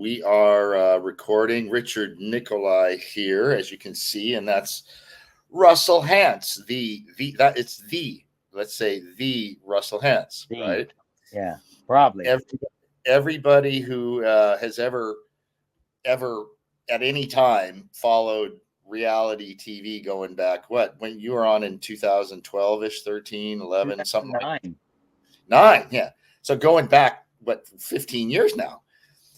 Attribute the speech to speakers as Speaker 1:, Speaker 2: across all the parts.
Speaker 1: We are recording. Richard Nikoley here, as you can see, and that's Russell Hantz. Let's say the Russell Hantz,
Speaker 2: The
Speaker 1: right?
Speaker 2: yeah, probably.
Speaker 1: Every, everybody who has ever at any time followed reality TV going back, what, when you were on in 2012 ish, 13, 11, something like
Speaker 2: 2009.
Speaker 1: 9, yeah. So going back, what, 15 years now.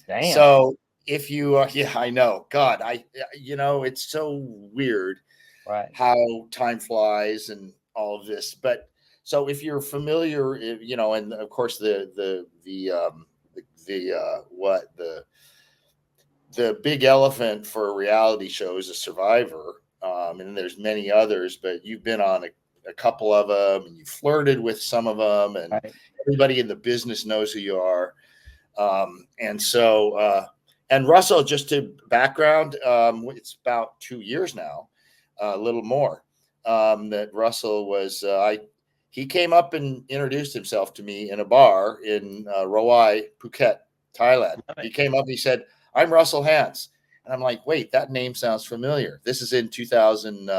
Speaker 2: Damn.
Speaker 1: So if you, yeah, I know. God, it's so weird
Speaker 2: Right.
Speaker 1: how time flies and all of this. But so if you're familiar, and of course the big elephant for reality shows is Survivor, and there's many others, but you've been on a couple of them, and you flirted with some of them, and
Speaker 2: Right.
Speaker 1: everybody in the business knows who you are. And Russell, just to background, it's about 2 years now, a little more, that Russell was, he came up and introduced himself to me in a bar in Rawai, Phuket, Thailand. He came up, he said, "I'm Russell Hantz." And I'm like, wait, that name sounds familiar. This is in 2000,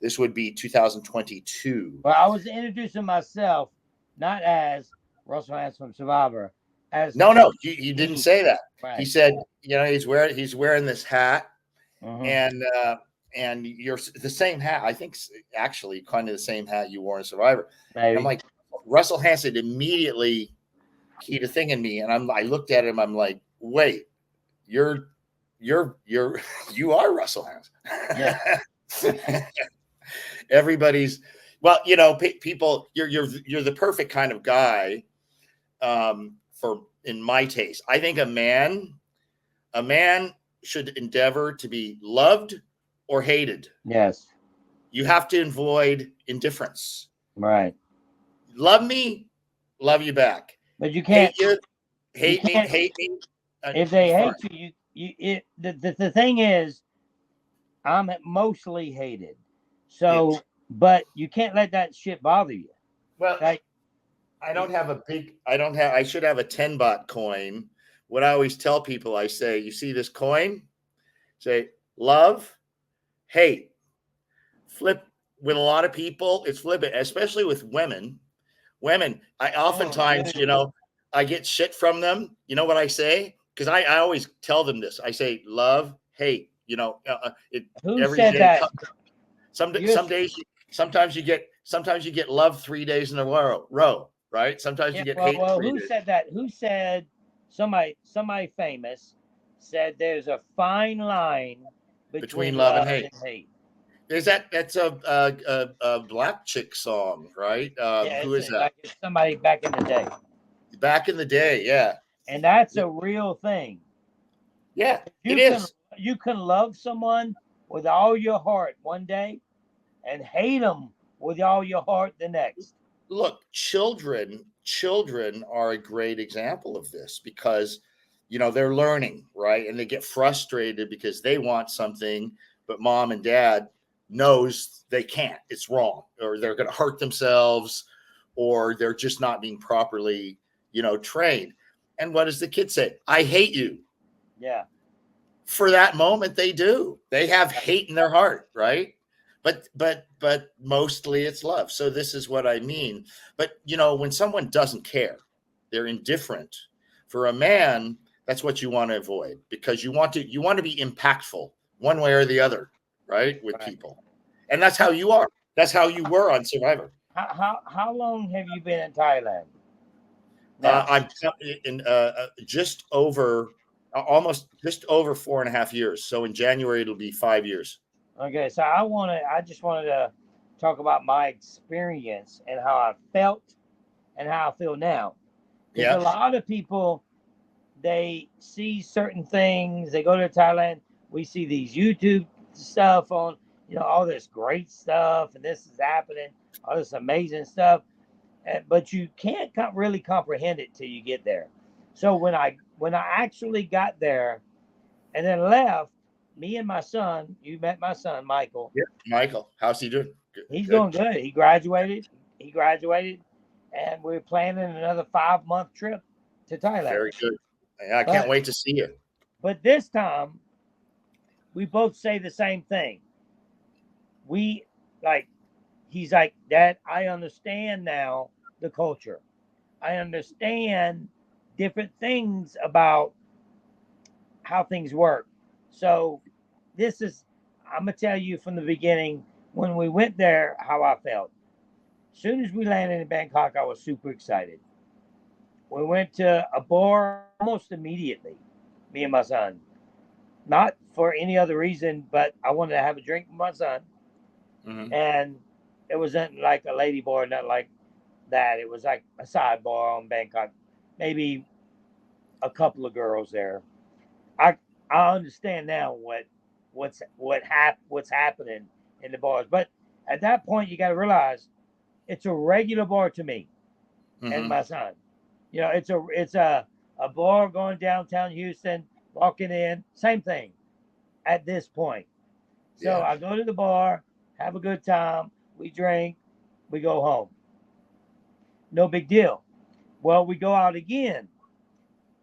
Speaker 1: this would be 2022.
Speaker 2: Well, I was introducing myself not as Russell Hantz from Survivor, as
Speaker 1: No, he didn't say that.
Speaker 2: Right.
Speaker 1: He said, he's wearing this hat,
Speaker 2: Mhm.
Speaker 1: and you're the same hat. I think actually kind of the same hat you wore in Survivor.
Speaker 2: Maybe.
Speaker 1: I'm like, Russell Hansen immediately keyed a thing in me, and I looked at him. I'm like, wait, you are Russell Hansen.
Speaker 2: Yeah.
Speaker 1: Everybody's, well, people. You're the perfect kind of guy, for, in my taste. I think a man should endeavor to be loved or hated.
Speaker 2: Yes.
Speaker 1: You have to avoid indifference.
Speaker 2: Right.
Speaker 1: Love me, love you back.
Speaker 2: But you can't.
Speaker 1: Hate me.
Speaker 2: If they hate the thing is, I'm mostly hated. So, yes. But you can't let that shit bother you.
Speaker 1: Well,
Speaker 2: like,
Speaker 1: I should have a 10 baht coin. What I always tell people, I say, you see this coin? Say, love, hate. Flip. With a lot of people, it's flippant, especially with women. I oftentimes, I get shit from them. You know what I say? Because I always tell them this. I say, love, hate.
Speaker 2: Who said that?
Speaker 1: Some days, sometimes you get love 3 days in a row, right? Sometimes you get hate.
Speaker 2: Well, who said that? Who said? Somebody famous said there's a fine line between love and hate.
Speaker 1: That's a black chick song, right? Who is that?
Speaker 2: Like it's somebody back in the day.
Speaker 1: Back in the day, yeah.
Speaker 2: And that's a real thing.
Speaker 1: Yeah, it is.
Speaker 2: You can love someone with all your heart one day and hate them with all your heart the next.
Speaker 1: Look, children are a great example of this because, they're learning, right? And they get frustrated because they want something, but mom and dad knows they can't. It's wrong, or they're going to hurt themselves, or they're just not being properly, trained. And what does the kid say? I hate you.
Speaker 2: Yeah.
Speaker 1: For that moment, they do. They have hate in their heart, right? But mostly it's love. So this is what I mean. But when someone doesn't care, they're indifferent. For a man, that's what you want to avoid, because you want to be impactful one way or the other, right? With people. And that's how you are. That's how you were on Survivor.
Speaker 2: How long have you been in Thailand?
Speaker 1: I'm in just over 4.5 years. So in January it'll be 5 years.
Speaker 2: Okay, so I just wanted to talk about my experience and how I felt and how I feel now. Because a lot of people, they see certain things. They go to Thailand. We see these YouTube stuff on, all this great stuff, and this is happening, all this amazing stuff. But you can't really comprehend it till you get there. So when I actually got there and then left, me and my son, you met my son, Michael.
Speaker 1: Yeah, Michael. How's he doing?
Speaker 2: He's doing good. He graduated, and we're planning another 5-month trip to Thailand.
Speaker 1: Very good. I can't wait to see you.
Speaker 2: But this time, we both say the same thing. We like, he's like, Dad, I understand now the culture. I understand different things about how things work. So this is, I'm gonna tell you from the beginning when we went there how I felt. As soon as we landed in Bangkok, I was super excited. We went to a bar almost immediately, me and my son. Not for any other reason, but I wanted to have a drink with my son.
Speaker 1: Mm-hmm.
Speaker 2: And it wasn't like a lady bar, not like that. It was like a sidebar on Bangkok. Maybe a couple of girls there. I I understand now what's happening in the bars. But at that point, you got to realize it's a regular bar to me and
Speaker 1: Mm-hmm.
Speaker 2: my son. You know, it's a bar going downtown Houston, walking in, same thing at this point. So
Speaker 1: Yeah.
Speaker 2: I go to the bar, have a good time, we drink, we go home. No big deal. Well, we go out again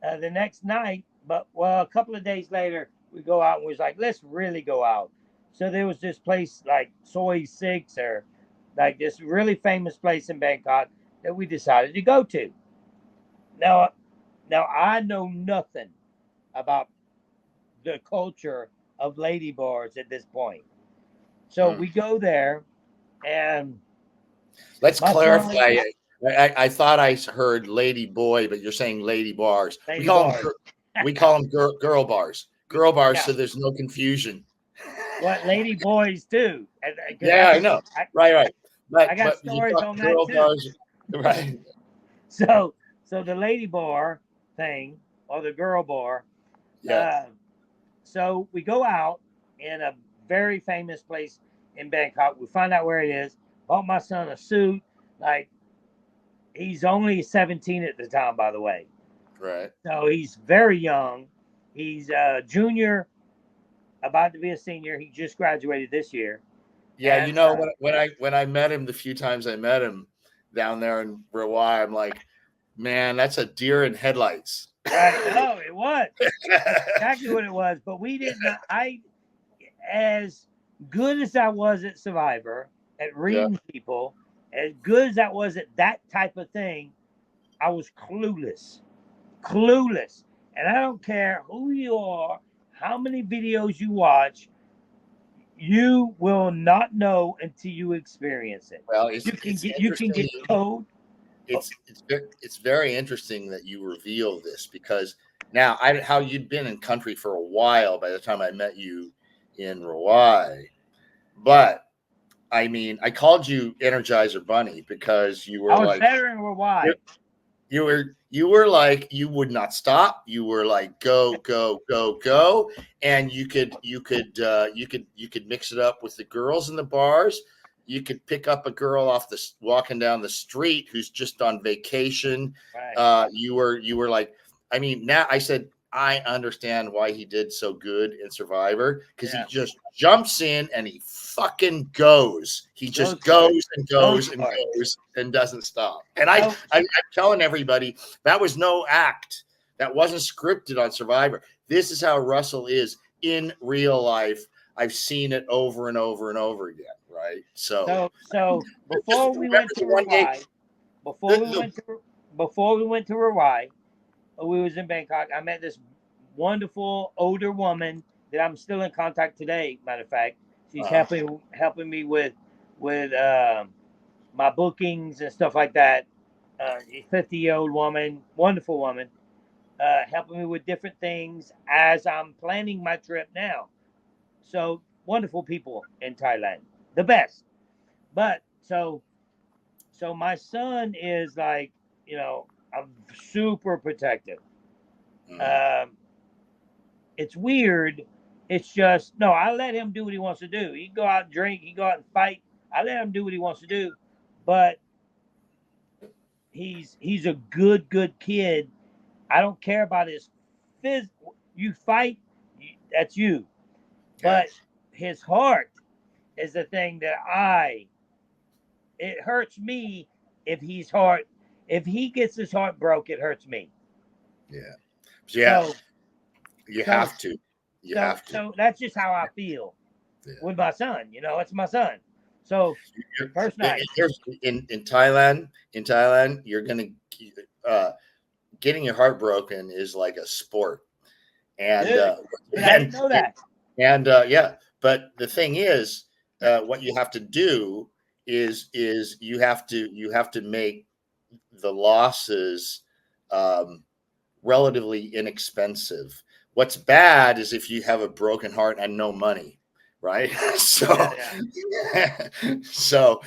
Speaker 2: the next night, but well, a couple of days later, we go out and we was like, let's really go out. So there was this place like Soy Six or like this really famous place in Bangkok that we decided to go to. Now, now I know nothing about the culture of lady bars at this point. So
Speaker 1: Mm.
Speaker 2: we go there, and
Speaker 1: Let's
Speaker 2: my son,
Speaker 1: clarify. I thought I heard lady boy, but you're saying lady bars. We
Speaker 2: lady
Speaker 1: call them
Speaker 2: bars,
Speaker 1: girl bars. Girl bars,
Speaker 2: yeah,
Speaker 1: so there's no confusion.
Speaker 2: what lady boys do, because
Speaker 1: Yeah, I know. Right.
Speaker 2: I got
Speaker 1: But you
Speaker 2: stories
Speaker 1: talk
Speaker 2: on that
Speaker 1: girl
Speaker 2: too.
Speaker 1: bars, right?
Speaker 2: So so the lady bar thing or the girl bar.
Speaker 1: Yeah.
Speaker 2: Uh, so we go out in a very famous place in Bangkok. We find out where it is. Bought my son a suit. Like he's only 17 at the time, by the way.
Speaker 1: Right.
Speaker 2: So he's very young. He's a junior, about to be a senior. He just graduated this year.
Speaker 1: Yeah,
Speaker 2: And
Speaker 1: you know when I met him the few times I met him down there in Rawai, I'm like, man, that's a deer in headlights.
Speaker 2: right, no, it was. That's exactly what it was. But we didn't. As good as I was at Survivor, at
Speaker 1: Yeah.
Speaker 2: reading people, as good as I was at that type of thing, I was clueless. Clueless. And I don't care who you are, how many videos you watch, you will not know until you experience it.
Speaker 1: Well,
Speaker 2: You can
Speaker 1: it's
Speaker 2: get
Speaker 1: interesting.
Speaker 2: told. Oh,
Speaker 1: It's very interesting that you reveal this because now how you'd been in country for a while by the time I met you in Rawai, but I mean I called you Energizer Bunny because you were
Speaker 2: I was
Speaker 1: like
Speaker 2: better in Hawaii.
Speaker 1: you were like you would not stop. You were like go, and you could mix it up with the girls in the bars. You could pick up a girl off the walking down the street who's just on vacation.
Speaker 2: Right.
Speaker 1: You were like, I mean, now I said I understand why he did so good in Survivor because he
Speaker 2: Yeah.
Speaker 1: just jumps in and he fucking goes. He
Speaker 2: Goes
Speaker 1: just
Speaker 2: for it.
Speaker 1: goes and
Speaker 2: Goes
Speaker 1: goes and
Speaker 2: for it.
Speaker 1: goes and doesn't stop. And
Speaker 2: So
Speaker 1: I'm telling everybody that was no act. That wasn't scripted on Survivor. This is how Russell is in real life. I've seen it over and over and over again. Right. So
Speaker 2: so
Speaker 1: just
Speaker 2: before we
Speaker 1: remember
Speaker 2: went to
Speaker 1: the one day.
Speaker 2: Hawaii, before we
Speaker 1: The,
Speaker 2: went to before we went to Hawaii, we was in Bangkok. I met this wonderful older woman that I'm still in contact today. Matter of fact, she's
Speaker 1: uh,
Speaker 2: helping me with my bookings and stuff like that. 50-year-old woman, wonderful woman, helping me with different things as I'm planning my trip now. So wonderful people in Thailand, the best. But so my son is like, I'm super protective.
Speaker 1: mm,
Speaker 2: Um, it's weird. It's just no. I let him do what he wants to do. He can go out and drink. He can go out and fight. I let him do what he wants to do. But he's a good kid. I don't care about his phys. You fight, that's you.
Speaker 1: okay.
Speaker 2: But his heart is the thing that I. It hurts me if if he gets his heart broke. It hurts me.
Speaker 1: Yeah. Yeah.
Speaker 2: So
Speaker 1: You
Speaker 2: So
Speaker 1: have to. You
Speaker 2: so
Speaker 1: have to.
Speaker 2: so that's just how I feel
Speaker 1: Yeah.
Speaker 2: with my son. It's my son. So first night.
Speaker 1: Here's in Thailand. In Thailand, you're gonna getting your heart broken is like a sport, and
Speaker 2: Good. But I didn't know that.
Speaker 1: yeah. But the thing is, what you have to do is you have to make the losses um, relatively inexpensive. What's bad is if you have a broken heart and no money, right?
Speaker 2: Yeah,
Speaker 1: So,
Speaker 2: yeah.
Speaker 1: so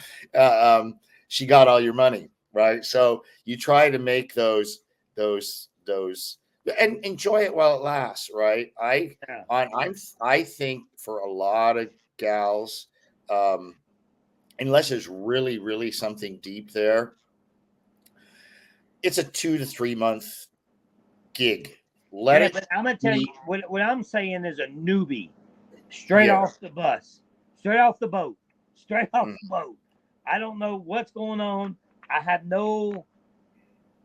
Speaker 1: she got all your money, right? So you try to make those and enjoy it while it lasts, right?
Speaker 2: Yeah.
Speaker 1: I think for a lot of gals, um, unless there's really really something deep there, it's a 2 to 3 month gig. Let
Speaker 2: Yeah,
Speaker 1: it
Speaker 2: but I'm gonna tell you
Speaker 1: be.
Speaker 2: what I'm saying is a newbie, straight
Speaker 1: Yeah.
Speaker 2: off the bus, straight off the boat, straight off
Speaker 1: Mm,
Speaker 2: the boat. I don't know what's going on. I have no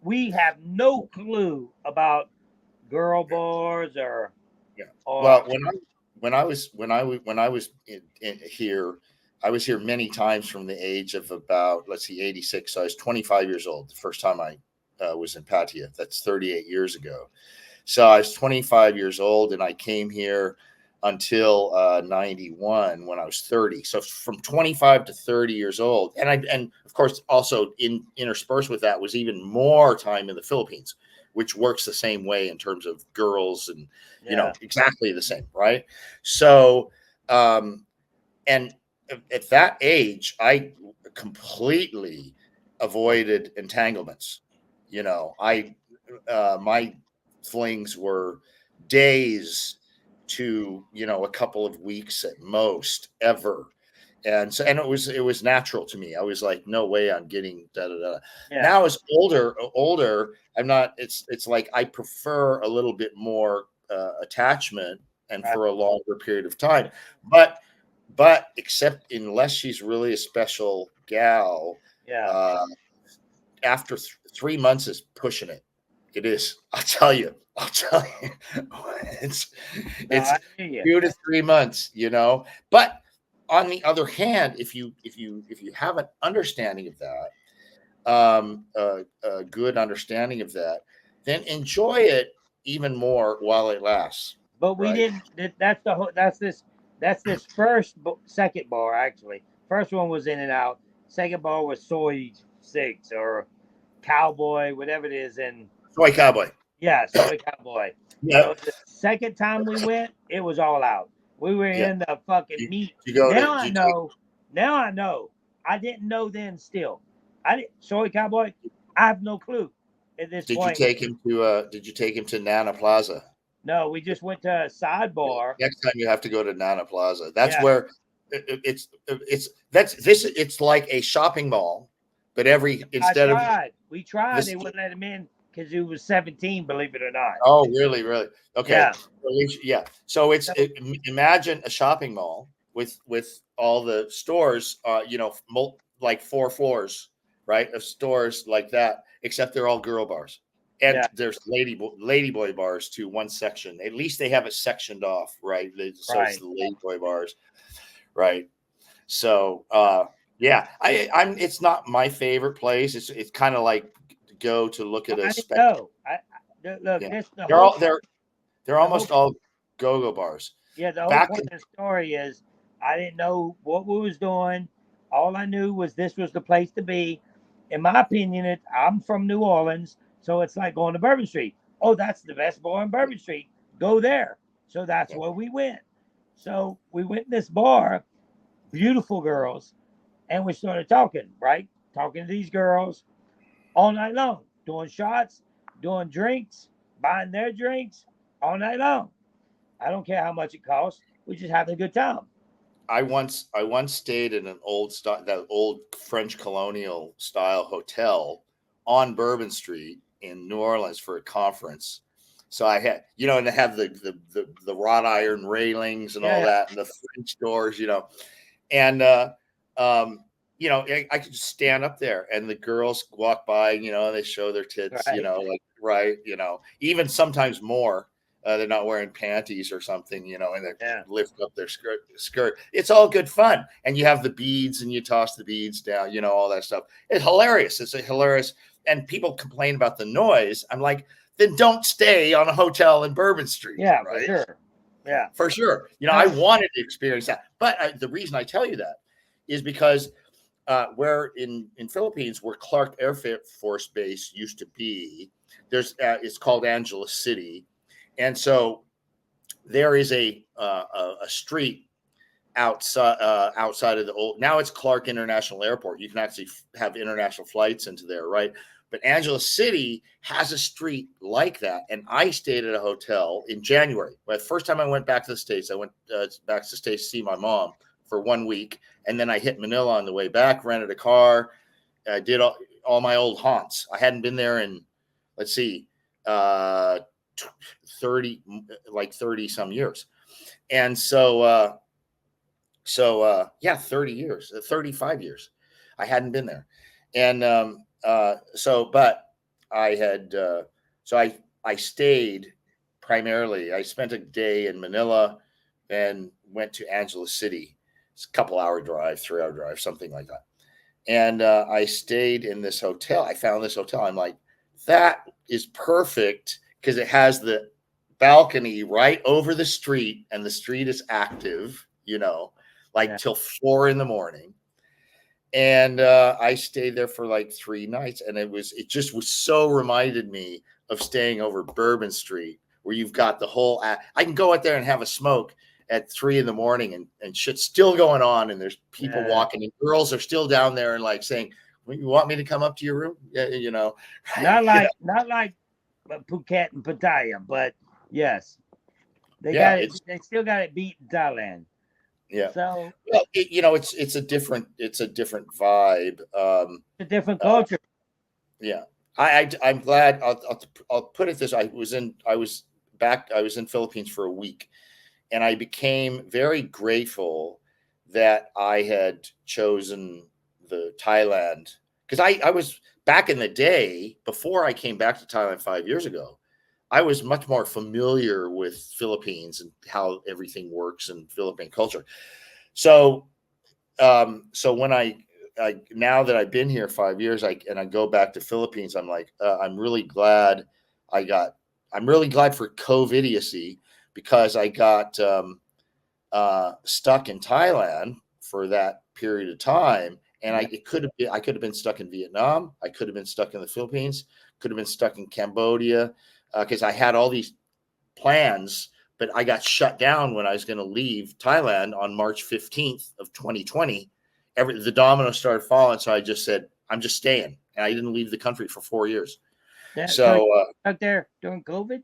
Speaker 2: we have no clue about girl bars
Speaker 1: yeah.
Speaker 2: or
Speaker 1: Well, when I was here, I was here many times from the age of about, let's see, 86. So I was 25 years old the first time I was in Pattaya. That's 38 years ago. So I was 25 years old, and I came here until 91 when I was 30. So from 25 to 30 years old, and of course also interspersed with that was even more time in the Philippines, which works the same way in terms of girls and
Speaker 2: yeah,
Speaker 1: exactly the same, right? So um, and at that age, I completely avoided entanglements. I my flings were days to a couple of weeks at most ever, and it was natural to me. I was like, no way I'm getting da da da.
Speaker 2: yeah,
Speaker 1: Now as older, I'm not. It's like I prefer a little bit more attachment and
Speaker 2: right,
Speaker 1: for a longer period of time, but except unless she's really a special gal,
Speaker 2: yeah.
Speaker 1: uh, after 3 months is pushing it. It is. I'll tell you. I'll tell you. It's
Speaker 2: No,
Speaker 1: it's
Speaker 2: I hear you.
Speaker 1: 2 to 3 months. But on the other hand, if you have an understanding of that, a good understanding of that, then enjoy it even more while it lasts.
Speaker 2: But we
Speaker 1: Right?
Speaker 2: didn't. That's the whole. That's this second bar actually. First one was In and Out. Second bar was Soy Six or Cowboy, whatever it is, and
Speaker 1: Soy cowboy.
Speaker 2: yeah, Soy Cowboy.
Speaker 1: Yeah.
Speaker 2: So the second time we went, it was all out. We were
Speaker 1: Yeah.
Speaker 2: in the fucking
Speaker 1: You,
Speaker 2: meat.
Speaker 1: you go to.
Speaker 2: Now I
Speaker 1: You go.
Speaker 2: know. Now I know. I didn't know then. Still, I didn't. Soy Cowboy. I have no clue at this
Speaker 1: Did you
Speaker 2: point.
Speaker 1: take him to? Did you take him to Nana Plaza?
Speaker 2: No, we just went to a sidebar.
Speaker 1: Next time you have to go to Nana Plaza. That's
Speaker 2: Yeah,
Speaker 1: where it's like a shopping mall, but
Speaker 2: I
Speaker 1: instead of
Speaker 2: tried. We tried.
Speaker 1: this.
Speaker 2: They wouldn't let him in because he was 17. Believe it or not.
Speaker 1: Oh, really, really? Okay.
Speaker 2: Yeah.
Speaker 1: Yeah. So
Speaker 2: So
Speaker 1: imagine a shopping mall with all the stores, like 4 floors, right, of stores like that, except they're all girl bars, and
Speaker 2: yeah,
Speaker 1: there's ladyboy bars too. One section, at least they have it sectioned off, right? So it's
Speaker 2: right.
Speaker 1: the ladyboy bars, right? So yeah, I'm. It's not my favorite place. It's kind of like go to look at a
Speaker 2: I didn't
Speaker 1: spec.
Speaker 2: know. Look.
Speaker 1: Yeah,
Speaker 2: This the
Speaker 1: they're
Speaker 2: whole
Speaker 1: all
Speaker 2: point.
Speaker 1: they're
Speaker 2: The whole
Speaker 1: almost all go-go bars.
Speaker 2: Yeah, the whole
Speaker 1: Back
Speaker 2: point
Speaker 1: in
Speaker 2: of the story is I didn't know what we was doing. All I knew was this was the place to be. In my opinion, I'm from New Orleans, so it's like going to Bourbon Street. Oh, that's the best bar in Bourbon Street. Go there. So that's
Speaker 1: yeah,
Speaker 2: where we went. So we went in this bar, beautiful girls, and we started talking, right? Talking to these girls all night long, doing shots, doing drinks, buying their drinks all night long. I don't care how much it costs. We just having a good time.
Speaker 1: I once stayed in an that old French colonial style hotel on Bourbon Street in New Orleans for a conference. So I had, and they have the wrought iron railings and
Speaker 2: Yeah,
Speaker 1: all
Speaker 2: yeah.
Speaker 1: that, and the French doors, and um, I could just stand up there, and the girls walk by, and they show their tits,
Speaker 2: Right.
Speaker 1: like right, even sometimes more. they're not wearing panties or something, you know, and they
Speaker 2: Yeah.
Speaker 1: lift up their skirt. It's all good fun. And you have the beads and you toss the beads down, you know, all that stuff. It's hilarious. It's a hilarious. And people complain about the noise. I'm like, then don't stay on a hotel in Bourbon Street.
Speaker 2: Yeah,
Speaker 1: right?
Speaker 2: for sure. Yeah,
Speaker 1: for sure. You know, I wanted to experience that. But the reason I tell you that is because where in Philippines, where Clark Air Force Base used to be, there's it's called Angeles City, and so there is a street outside of the old. Now it's Clark International Airport. You can actually have international flights into there, right? But Angeles City has a street like that, and I stayed at a hotel in January. The first time I went back to the States, I went back to the States to see my mom for 1 week, and then I hit Manila on the way back, rented a car, did all my old haunts. I hadn't been there in, let's see, 30 some years. And so 30 years, 35 years I hadn't been there. And but I had I stayed primarily. I spent a day in Manila and went to Angeles City. It's a couple hour drive, 3 hour drive, something like that. And I stayed in this hotel. I found this hotel. I'm like, that is perfect because it has the balcony right over the street, and the street is active, you know, till 4 a.m. And I stayed there for like 3 nights, and it just was so reminded me of staying over Bourbon Street, where you've got the whole. I can go out there and have a smoke at 3 a.m. and shit's still going on, and there's people walking, and girls are still down there and like saying, "You want me to come up to your room?" Yeah, you know,
Speaker 2: not like Phuket and Pattaya, but yes, they still got it beat in Thailand.
Speaker 1: Yeah.
Speaker 2: So
Speaker 1: it's a different vibe.
Speaker 2: A different culture.
Speaker 1: Yeah. I'm glad. I'll put it this. I was in Philippines for a week, and I became very grateful that I had chosen the Thailand, because I was back in the day before I came back to Thailand 5 years ago. I was much more familiar with Philippines and how everything works in Philippine culture. So when I now that I've been here 5 years, I go back to Philippines, I'm like, I'm really glad for COVID-idiocy, because I got stuck in Thailand for that period of time. And I could have been stuck in Vietnam. I could have been stuck in the Philippines, could have been stuck in Cambodia, because I had all these plans, but I got shut down when I was going to leave Thailand on March 15th of 2020. The dominoes started falling. So I just said, I'm just staying. And I didn't leave the country for 4 years.
Speaker 2: So out there during COVID?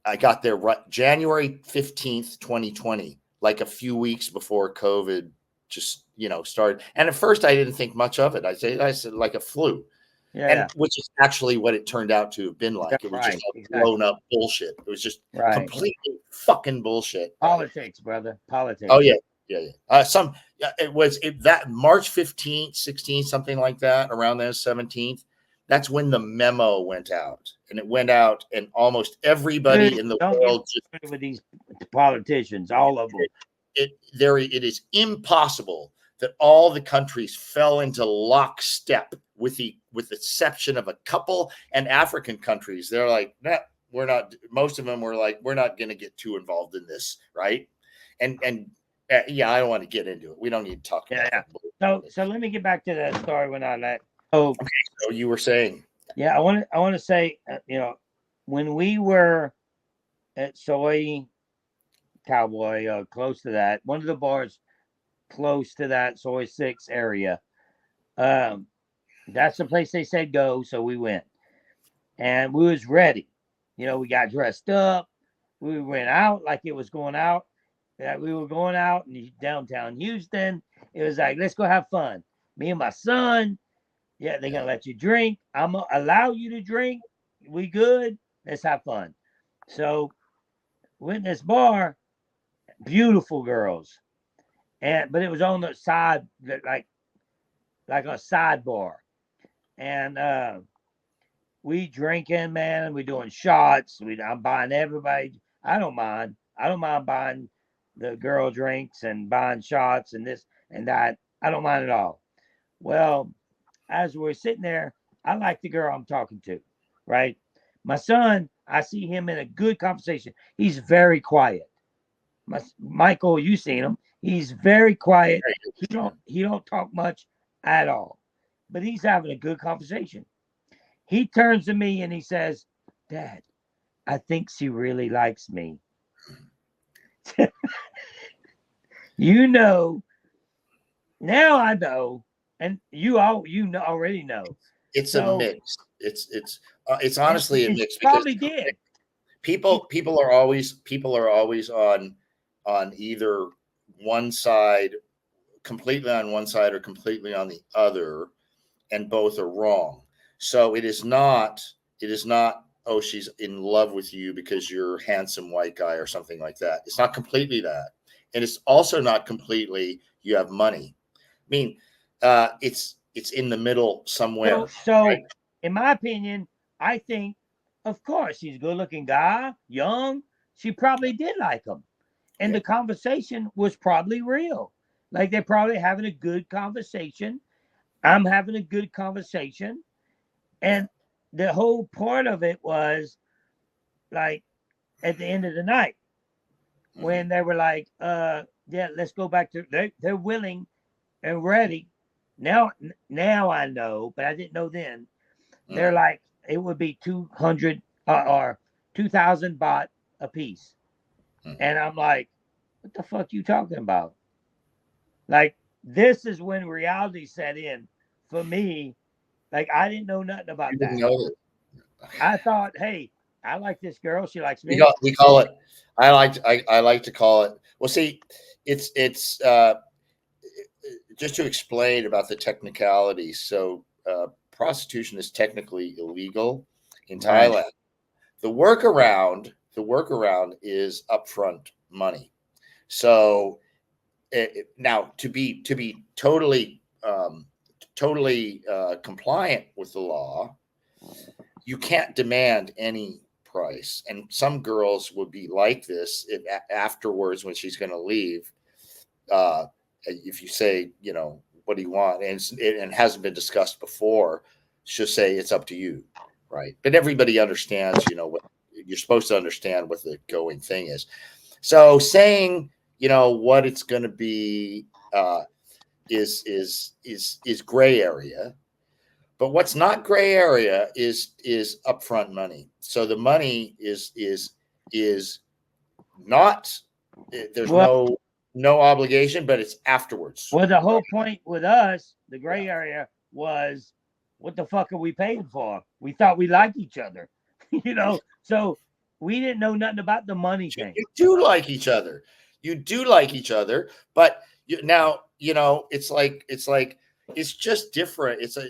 Speaker 1: I got there January 15th, 2020, like a few weeks before COVID just, started. And at first I didn't think much of it. I said like a flu. Which is actually what it turned out to have been like. It was just blown up bullshit. It was just completely fucking bullshit.
Speaker 2: Politics, brother. Politics.
Speaker 1: Oh yeah. That March 15th, 16th, something like that, around there, 17th. That's when the memo went out, and it went out, and almost everybody in the world
Speaker 2: with these politicians, all of them.
Speaker 1: It is impossible that all the countries fell into lockstep, with the exception of a couple, and African countries. They're like, nah, we're not. Most of them were like, we're not going to get too involved in this, right? And I don't want to get into it. We don't need to talk about it.
Speaker 2: So let me get back to that story when I let.
Speaker 1: Okay, so you were saying.
Speaker 2: Yeah, I want to say, when we were at Soy Cowboy, close to that, one of the bars close to that Soy 6 area, that's the place they said go, so we went. And we was ready. We got dressed up. We went out like it was going out. We were going out in downtown Houston. It was like, let's go have fun. Me and my son. Yeah, they're going to let you drink. I'm going to allow you to drink. We good. Let's have fun. So went in this bar, beautiful girls. But it was on the side, like a sidebar. And we drinking, man. We doing shots. I'm buying everybody. I don't mind. I don't mind buying the girl drinks and buying shots and this and that. I don't mind at all. Well, as we're sitting there, I like the girl I'm talking to, right? My son, I see him in a good conversation. He's very quiet. Michael, you seen him. He's very quiet. He don't talk much at all. But he's having a good conversation. He turns to me and he says, Dad, I think she really likes me. You know, now I know, and you already know.
Speaker 1: It's a mix. It's honestly a mix because
Speaker 2: probably did.
Speaker 1: People are always on either one side, completely on one side or completely on the other, and both are wrong. So it is not, oh, she's in love with you because you're a handsome white guy or something like that. It's not completely that. And it's also not completely you have money. I mean, it's in the middle somewhere.
Speaker 2: So right? In my opinion, I think, of course, he's a good-looking guy, young. She probably did like him. And the conversation was probably real. Like they're probably having a good conversation. I'm having a good conversation. And the whole part of it was like at the end of the night when they were like, yeah, let's go back to they're willing and ready. Now I know, but I didn't know then. They're like, it would be 200 or 2,000 baht a piece. And I'm like, what the fuck you talking about? Like, this is when reality set in for me. Like, I didn't know nothing about that. I thought, hey, I like this girl. She likes me.
Speaker 1: We call it. I like to call it. Well, see, it's just to explain about the technicalities. So, prostitution is technically illegal in Thailand. Right. The workaround is upfront money. So now to be totally compliant with the law, you can't demand any price. And some girls would be like this if afterwards when she's going to leave. If you say, what do you want? And it hasn't been discussed before, she'll say it's up to you, right? But everybody understands, what you're supposed to understand what the going thing is. So saying, what it's going to be is gray area. But what's not gray area is upfront money. So the money is not. There's no obligation, but it's afterwards.
Speaker 2: Well, the whole point with us, the gray area was, what the fuck are we paying for? We thought we liked each other, So we didn't know nothing about the money thing.
Speaker 1: You do like each other. But now it's like it's just different. It's
Speaker 2: I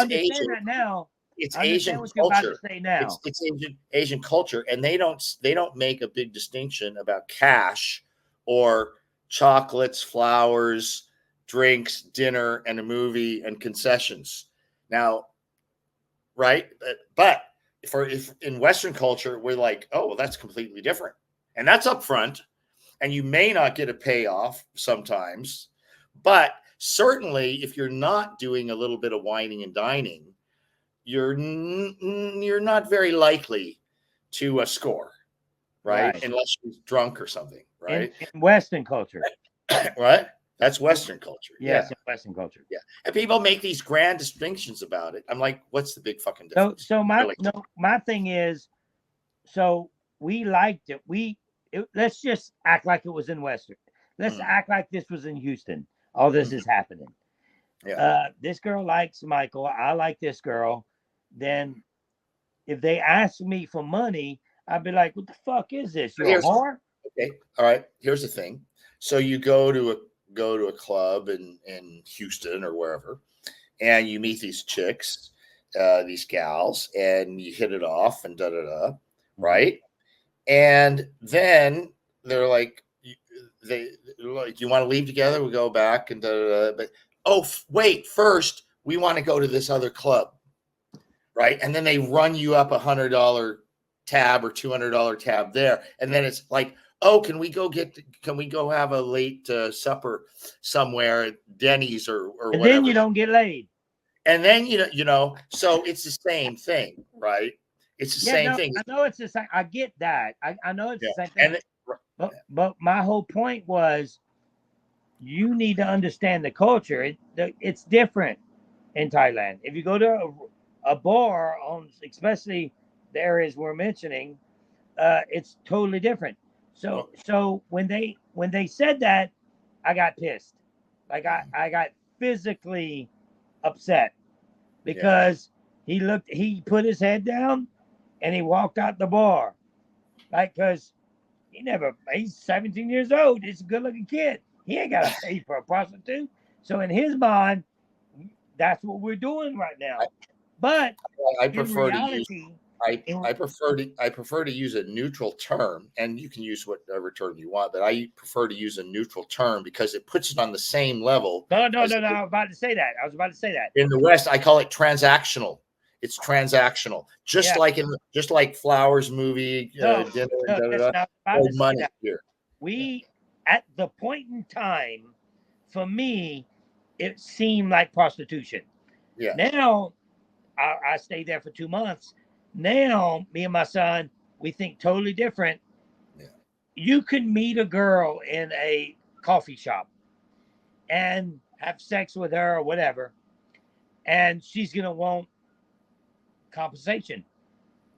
Speaker 2: understand Asian, that now.
Speaker 1: It's Asian culture. It's Asian culture, and they don't make a big distinction about cash or chocolates, flowers, drinks, dinner, and a movie and concessions. Now, right? But if in Western culture, we're like, oh, well, that's completely different. And that's upfront. And you may not get a payoff sometimes. But certainly, if you're not doing a little bit of whining and dining, you're not very likely to score, right? Unless you're drunk or something, right?
Speaker 2: In Western culture.
Speaker 1: Right? That's Western culture.
Speaker 2: Yes, in Western culture.
Speaker 1: Yeah. And people make these grand distinctions about it. I'm like, what's the big fucking difference?
Speaker 2: So my thing is, so we liked it. Let's just act like it was in Western. Let's act like this was in Houston. All this is happening. Yeah. This girl likes Michael. I like this girl. Then if they ask me for money, I'd be like, what the fuck is this? You're a whore?
Speaker 1: Okay. All right. Here's the thing. So you go to a club in Houston or wherever, and you meet these chicks, these gals, and you hit it off and right? And then they're like, you want to leave together? We go back and but wait, first we want to go to this other club, right? And then they run you up $100 tab or $200 tab there, and then it's like, oh, can we go have a late supper somewhere at Denny's or
Speaker 2: And
Speaker 1: whatever?
Speaker 2: then you don't get laid.
Speaker 1: And then so it's the same thing, right? It's the same thing.
Speaker 2: I know it's the same. I get that. I know it's the same thing.
Speaker 1: And
Speaker 2: but my whole point was, you need to understand the culture. It's different in Thailand. If you go to a bar, especially the areas we're mentioning, it's totally different. So when they said that, I got pissed. Like I got physically upset because he put his head down and he walked out the bar. Like, because he's 17 years old. He's a good looking kid. He ain't got to pay for a prostitute. So in his mind, that's what we're doing right now. But
Speaker 1: I prefer to use a neutral term, and you can use whatever term you want, but I prefer to use a neutral term because it puts it on the same level.
Speaker 2: No. I was about to say that.
Speaker 1: In the West, I call it transactional. It's transactional, just like Flowers movie, dinner, money here.
Speaker 2: We, at the point in time, for me, it seemed like prostitution.
Speaker 1: Yeah.
Speaker 2: Now, I stayed there for 2 months. Now, me and my son, we think totally different.
Speaker 1: Yeah.
Speaker 2: You can meet a girl in a coffee shop and have sex with her or whatever, and she's gonna want compensation.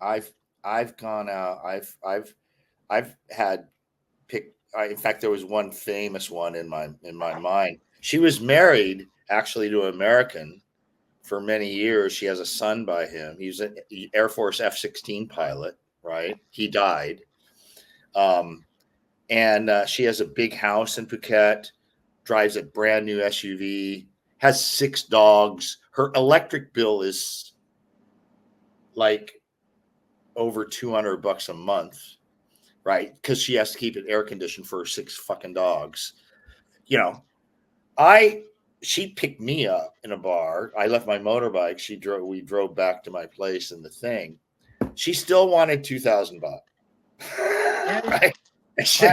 Speaker 1: I've gone out. I've had in fact, there was one famous one in my mind. She was married actually to an American for many years. She has a son by him. He was an Air Force F-16 pilot, right? He died. And she has a big house in Phuket, drives a brand new SUV, has 6 dogs. Her electric bill is like over $200 a month, right? Because she has to keep it air conditioned for her 6 fucking dogs. She picked me up in a bar. I left my motorbike. We drove back to my place and the thing. She still wanted $2,000. Right?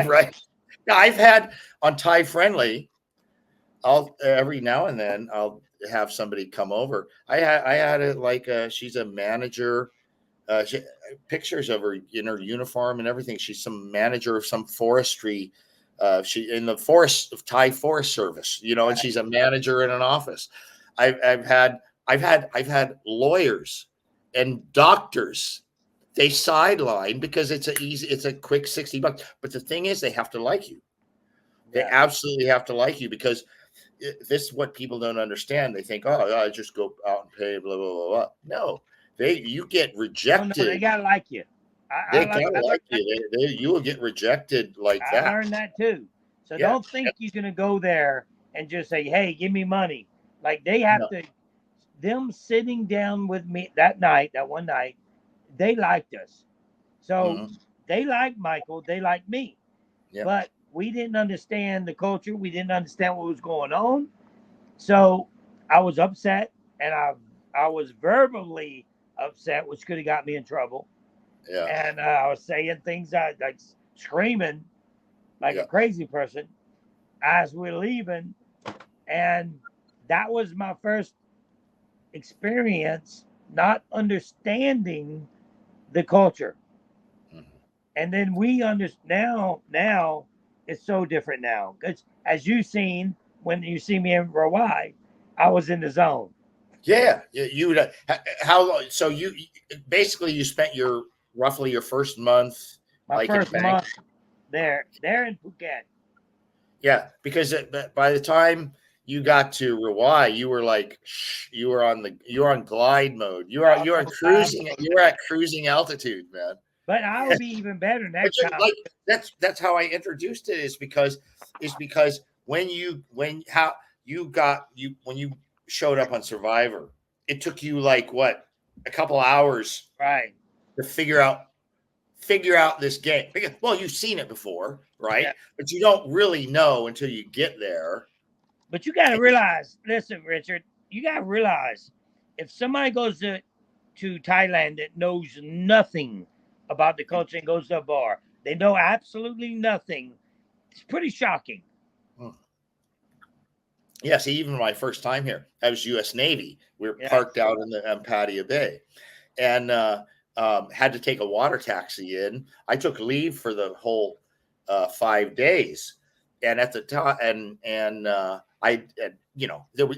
Speaker 1: Right. Now, I've had on Thai Friendly, every now and then I'll have somebody come over. I had it like she's a manager. Pictures of her in her uniform and everything. She's some manager of some forestry. She in the forest of Thai Forest Service, and she's a manager in an office. I've had lawyers and doctors. They sideline because it's a quick $60. But the thing is, they have to like you. They absolutely have to like you, because this is what people don't understand. They think, oh, I just go out and pay, blah, blah, blah, blah. No, you get rejected.
Speaker 2: No, they gotta like you.
Speaker 1: They gotta like you. You will get rejected like that.
Speaker 2: I learned that too. So don't think you're gonna go there and just say, "Hey, give me money." Like, they have to. Them sitting down with me that one night, they liked us. So they liked Michael. They liked me. Yeah. But we didn't understand the culture. We didn't understand what was going on. So I was upset, and I was verbally upset, which could have got me in trouble. Yeah. And I was saying things like screaming like a crazy person as we're leaving. And that was my first experience not understanding the culture. And then we understand now it's so different now. Because as you've seen, when you see me in Hawaii, I was in the zone.
Speaker 1: Yeah. You would. How long? So you spent roughly your first month.
Speaker 2: My first month there in Phuket.
Speaker 1: Yeah, because by the time you got to Hawaii, you were on glide mode. You were cruising. You were at cruising altitude, man.
Speaker 2: But I will be even better next time.
Speaker 1: That's how I introduced it. Is because when you showed up on Survivor, it took you a couple hours,
Speaker 2: right,
Speaker 1: to figure out this game. Well, you've seen it before, right? Yeah. But you don't really know until you get there.
Speaker 2: But you got to realize, listen, Richard, you got to realize, if somebody goes to to Thailand that knows nothing about the culture and goes to a bar. They know absolutely nothing. It's pretty shocking.
Speaker 1: Yeah, see, even my first time here, I was U.S. Navy. We were
Speaker 2: Yeah.
Speaker 1: parked out in the Pattaya Bay, and had to take a water taxi in. I took leave for the whole 5 days, and at the time, there was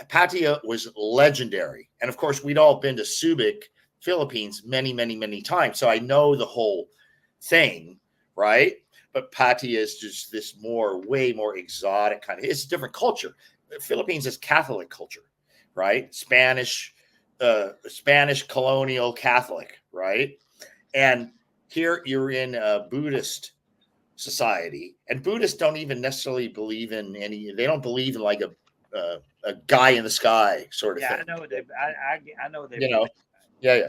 Speaker 1: Pattaya was legendary, and of course, we'd all been to Subic, Philippines, many, many, many times, so I know the whole thing, right? But Pattaya is just this way more exotic kind of. It's a different culture. The Philippines is Catholic culture, right? Spanish colonial Catholic, right? And here you're in a Buddhist society, and Buddhists don't even necessarily believe in any. They don't believe in like a guy in the sky sort of
Speaker 2: Yeah,
Speaker 1: thing.
Speaker 2: I know I know they
Speaker 1: You know,
Speaker 2: believe.
Speaker 1: yeah.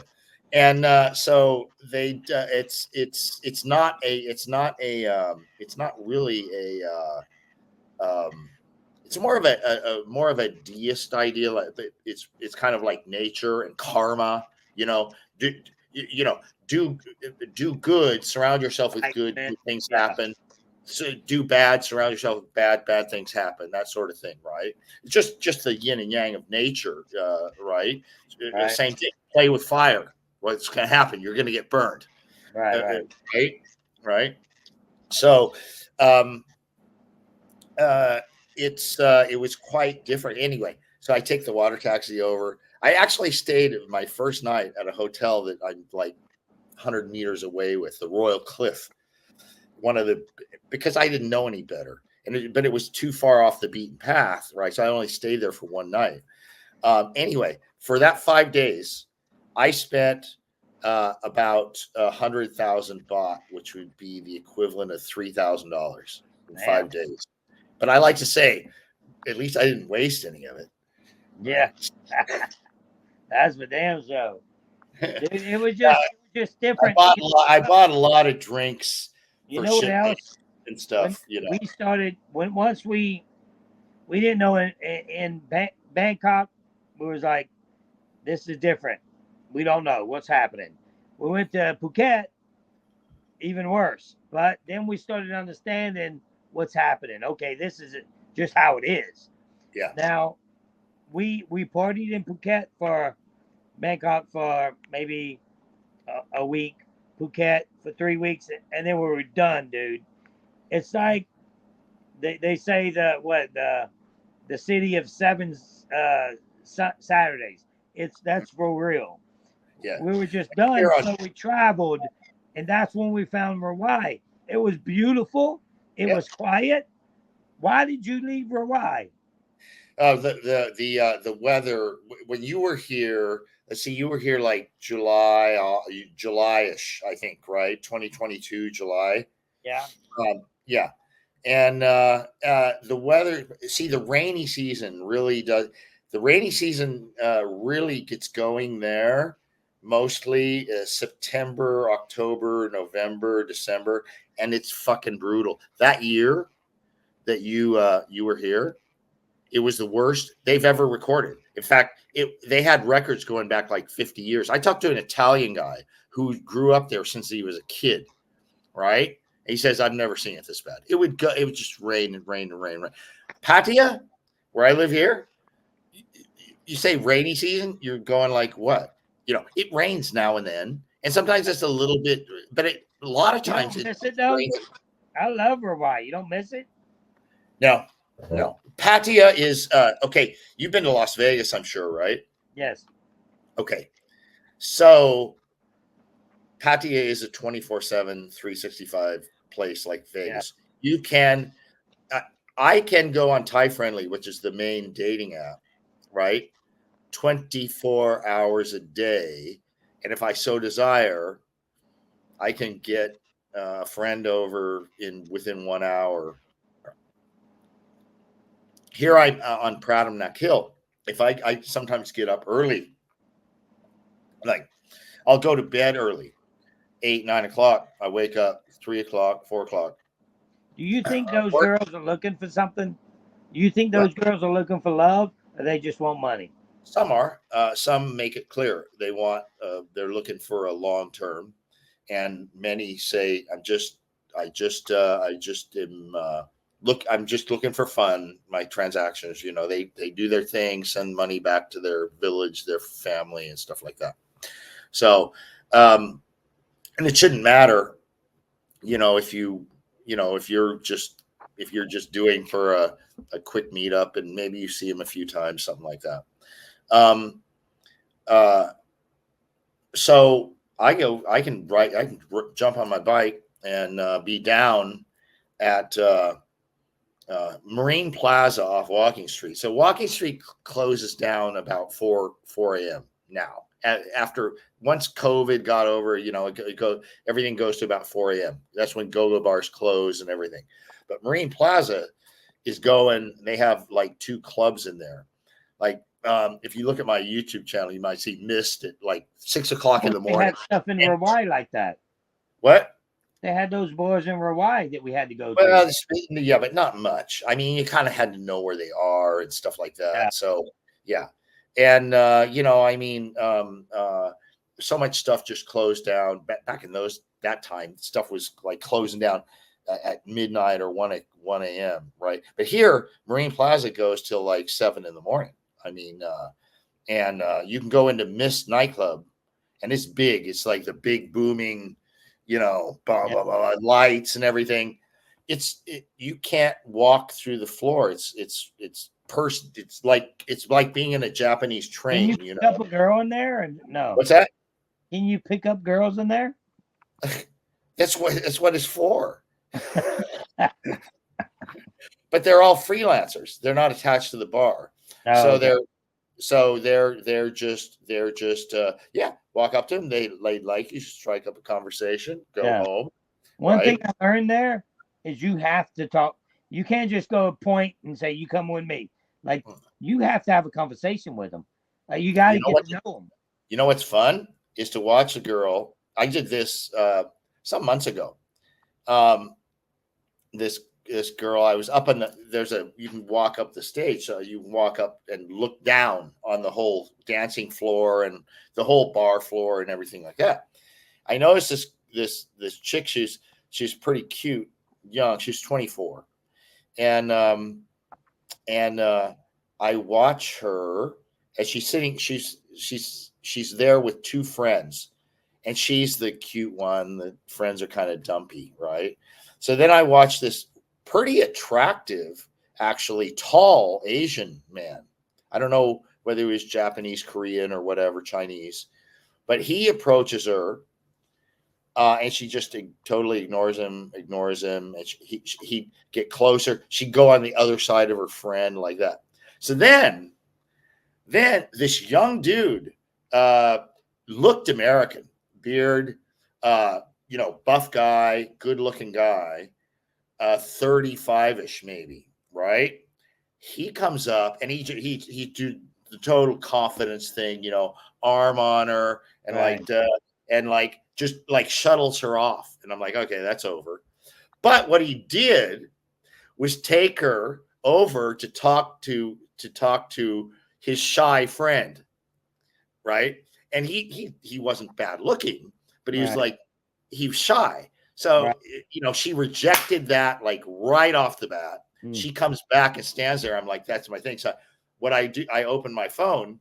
Speaker 1: And so they it's not really it's more of a more of a deist idea. Like it's kind of like nature and karma. You know, do you know do good, surround yourself with good things happen. So do bad, surround yourself with bad things happen. That sort of thing, right? Just the yin and yang of nature, right?
Speaker 2: Right.
Speaker 1: Same thing. Play with fire. What's going to happen? You're going to get burned,
Speaker 2: Right.
Speaker 1: right. So, um, it was quite different. Anyway, so I take the water taxi over. I actually stayed my first night at a hotel that I'm like 100 meters away with the Royal Cliff. Because I didn't know any better, but it was too far off the beaten path, right? So I only stayed there for one night. Anyway, for that 5 days, I spent about 100,000 baht, which would be the equivalent of $3,000 in 5 days. But I like to say, at least I didn't waste any of it.
Speaker 2: Yeah, that's for damn show. Dude, it was just different.
Speaker 1: I bought a lot of drinks.
Speaker 2: You know what else?
Speaker 1: And stuff.
Speaker 2: We started once we didn't know in Bangkok, we was like, this is different. We don't know what's happening. We went to Phuket, even worse. But then we started understanding what's happening. Okay, this is just how it is.
Speaker 1: Yeah.
Speaker 2: Now, we partied in Phuket for Bangkok for maybe a week, Phuket for 3 weeks, and then we were done, dude. It's like they say the city of seven Saturdays. That's for real.
Speaker 1: Yeah.
Speaker 2: We were just done, so we traveled, and that's when we found Hawaii. It was beautiful. It was quiet. Why did you leave Hawaii?
Speaker 1: The weather when you were here. Let's see, you were here like July-ish, I think, right? 2022 July.
Speaker 2: Yeah.
Speaker 1: Yeah. And the weather. See, the rainy season really does. The rainy season really gets going there. Mostly September, October, November, December, and it's fucking brutal. That year that you were here, it was the worst they've ever recorded. In fact, they had records going back like 50 years. I talked to an Italian guy who grew up there since he was a kid, right? And he says, I've never seen it this bad. It would just rain and rain and rain and rain. Pattaya, where I live here, you say rainy season, you're going like what? It rains now and then, and sometimes it's a little bit, but a lot of times
Speaker 2: you don't miss it though. I love Hawaii. You don't miss it?
Speaker 1: No. Pattaya is okay. You've been to Las Vegas, I'm sure, right?
Speaker 2: Yes.
Speaker 1: Okay. So Pattaya is a 24/7, 365 place like Vegas. Yeah. You can, I can go on Thai Friendly, which is the main dating app, right? 24 hours a day. And if I so desire, I can get a friend over within 1 hour. Here I'm on Pradham Neck Hill. If I sometimes get up early, like I'll go to bed early, 8, 9 o'clock. I wake up 3 o'clock, 4 o'clock.
Speaker 2: Do you think those girls are looking for something? Do you think those girls are looking for love, or they just want money?
Speaker 1: Some are. Some make it clear they want. They're looking for a long term, and many say, I just am. Look, I'm just looking for fun. My transactions, they do their thing, send money back to their village, their family, and stuff like that. So, and it shouldn't matter, if if you're just doing for a quick meetup, and maybe you see them a few times, something like that. Um, uh, so I can jump on my bike and be down at Marine Plaza off Walking Street. So Walking Street closes down about 4 a.m. now. After once COVID got over, everything goes to about 4 a.m. That's when go-go bars close and everything. But Marine Plaza is going. They have like 2 clubs in there. Like if you look at my YouTube channel, you might see Mist at like 6 o'clock in the morning.
Speaker 2: They had stuff in Hawaii like that.
Speaker 1: What?
Speaker 2: They had those bars in Hawaii that we had to go
Speaker 1: Well,
Speaker 2: to.
Speaker 1: yeah, but not much. I mean, you kind of had to know where they are and stuff like that.
Speaker 2: Yeah.
Speaker 1: So, yeah. And, so much stuff just closed down back in that time. Stuff was like closing down at midnight or 1 a.m. Right. But here, Marine Plaza goes till like 7 in the morning. I mean, and you can go into Mist nightclub, and it's big. It's like the big booming, blah, blah, blah, lights and everything. You can't walk through the floor. It's like being in a Japanese train.
Speaker 2: Can you pick up a girl in there? And no.
Speaker 1: What's that?
Speaker 2: Can you pick up girls in there?
Speaker 1: That's what it's for. But they're all freelancers. They're not attached to the bar. So they're just walk up to them. They like you, strike up a conversation, go home.
Speaker 2: One thing I learned there is you have to talk. You can't just go point and say, you come with me. Like, you have to have a conversation with them. Like, you got to get to know them.
Speaker 1: You know what's fun is to watch a girl. I did this some months ago. This girl, I was up on you can walk up the stage. So you can walk up and look down on the whole dancing floor and the whole bar floor and everything like that. I noticed this chick, she's pretty cute, young. She's 24. And I watch her as she's sitting, she's there with 2 friends, and she's the cute one. The friends are kind of dumpy, right? So then I watch this pretty attractive, actually tall Asian man. I don't know whether he was Japanese, Korean, or whatever, Chinese, but he approaches her, and she just totally ignores him. And he'd get closer. She'd go on the other side of her friend like that. So then this young dude looked American, beard, buff guy, good looking guy, 35-ish maybe, right? He comes up and he do the total confidence thing, arm on her and just like shuttles her off. And I'm like, okay, that's over. But what he did was take her over to talk to his shy friend, right? And he wasn't bad looking, but he was like, he was shy. So, she rejected that like right off the bat. She comes back and stands there. I'm like, that's my thing. So what I do, I open my phone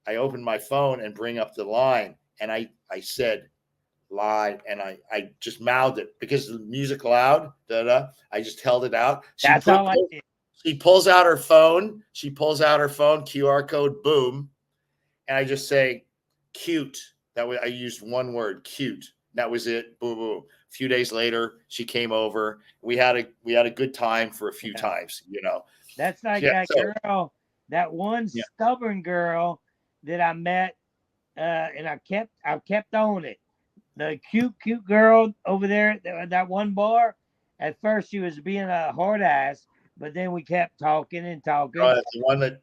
Speaker 1: and bring up the line. And I said line, and I just mouthed it because the music loud. I just held it out.
Speaker 2: That's all I did.
Speaker 1: She pulls out her phone. QR code, boom. And I just say, cute. That way I used one word, cute. That was it. Boom, boom. A few days later, she came over. We had a good time for a few times,
Speaker 2: That's like girl, that one stubborn girl that I met, and I kept on it. The cute girl over there at that one bar. At first, she was being a hard ass, but then we kept talking and talking.
Speaker 1: The one that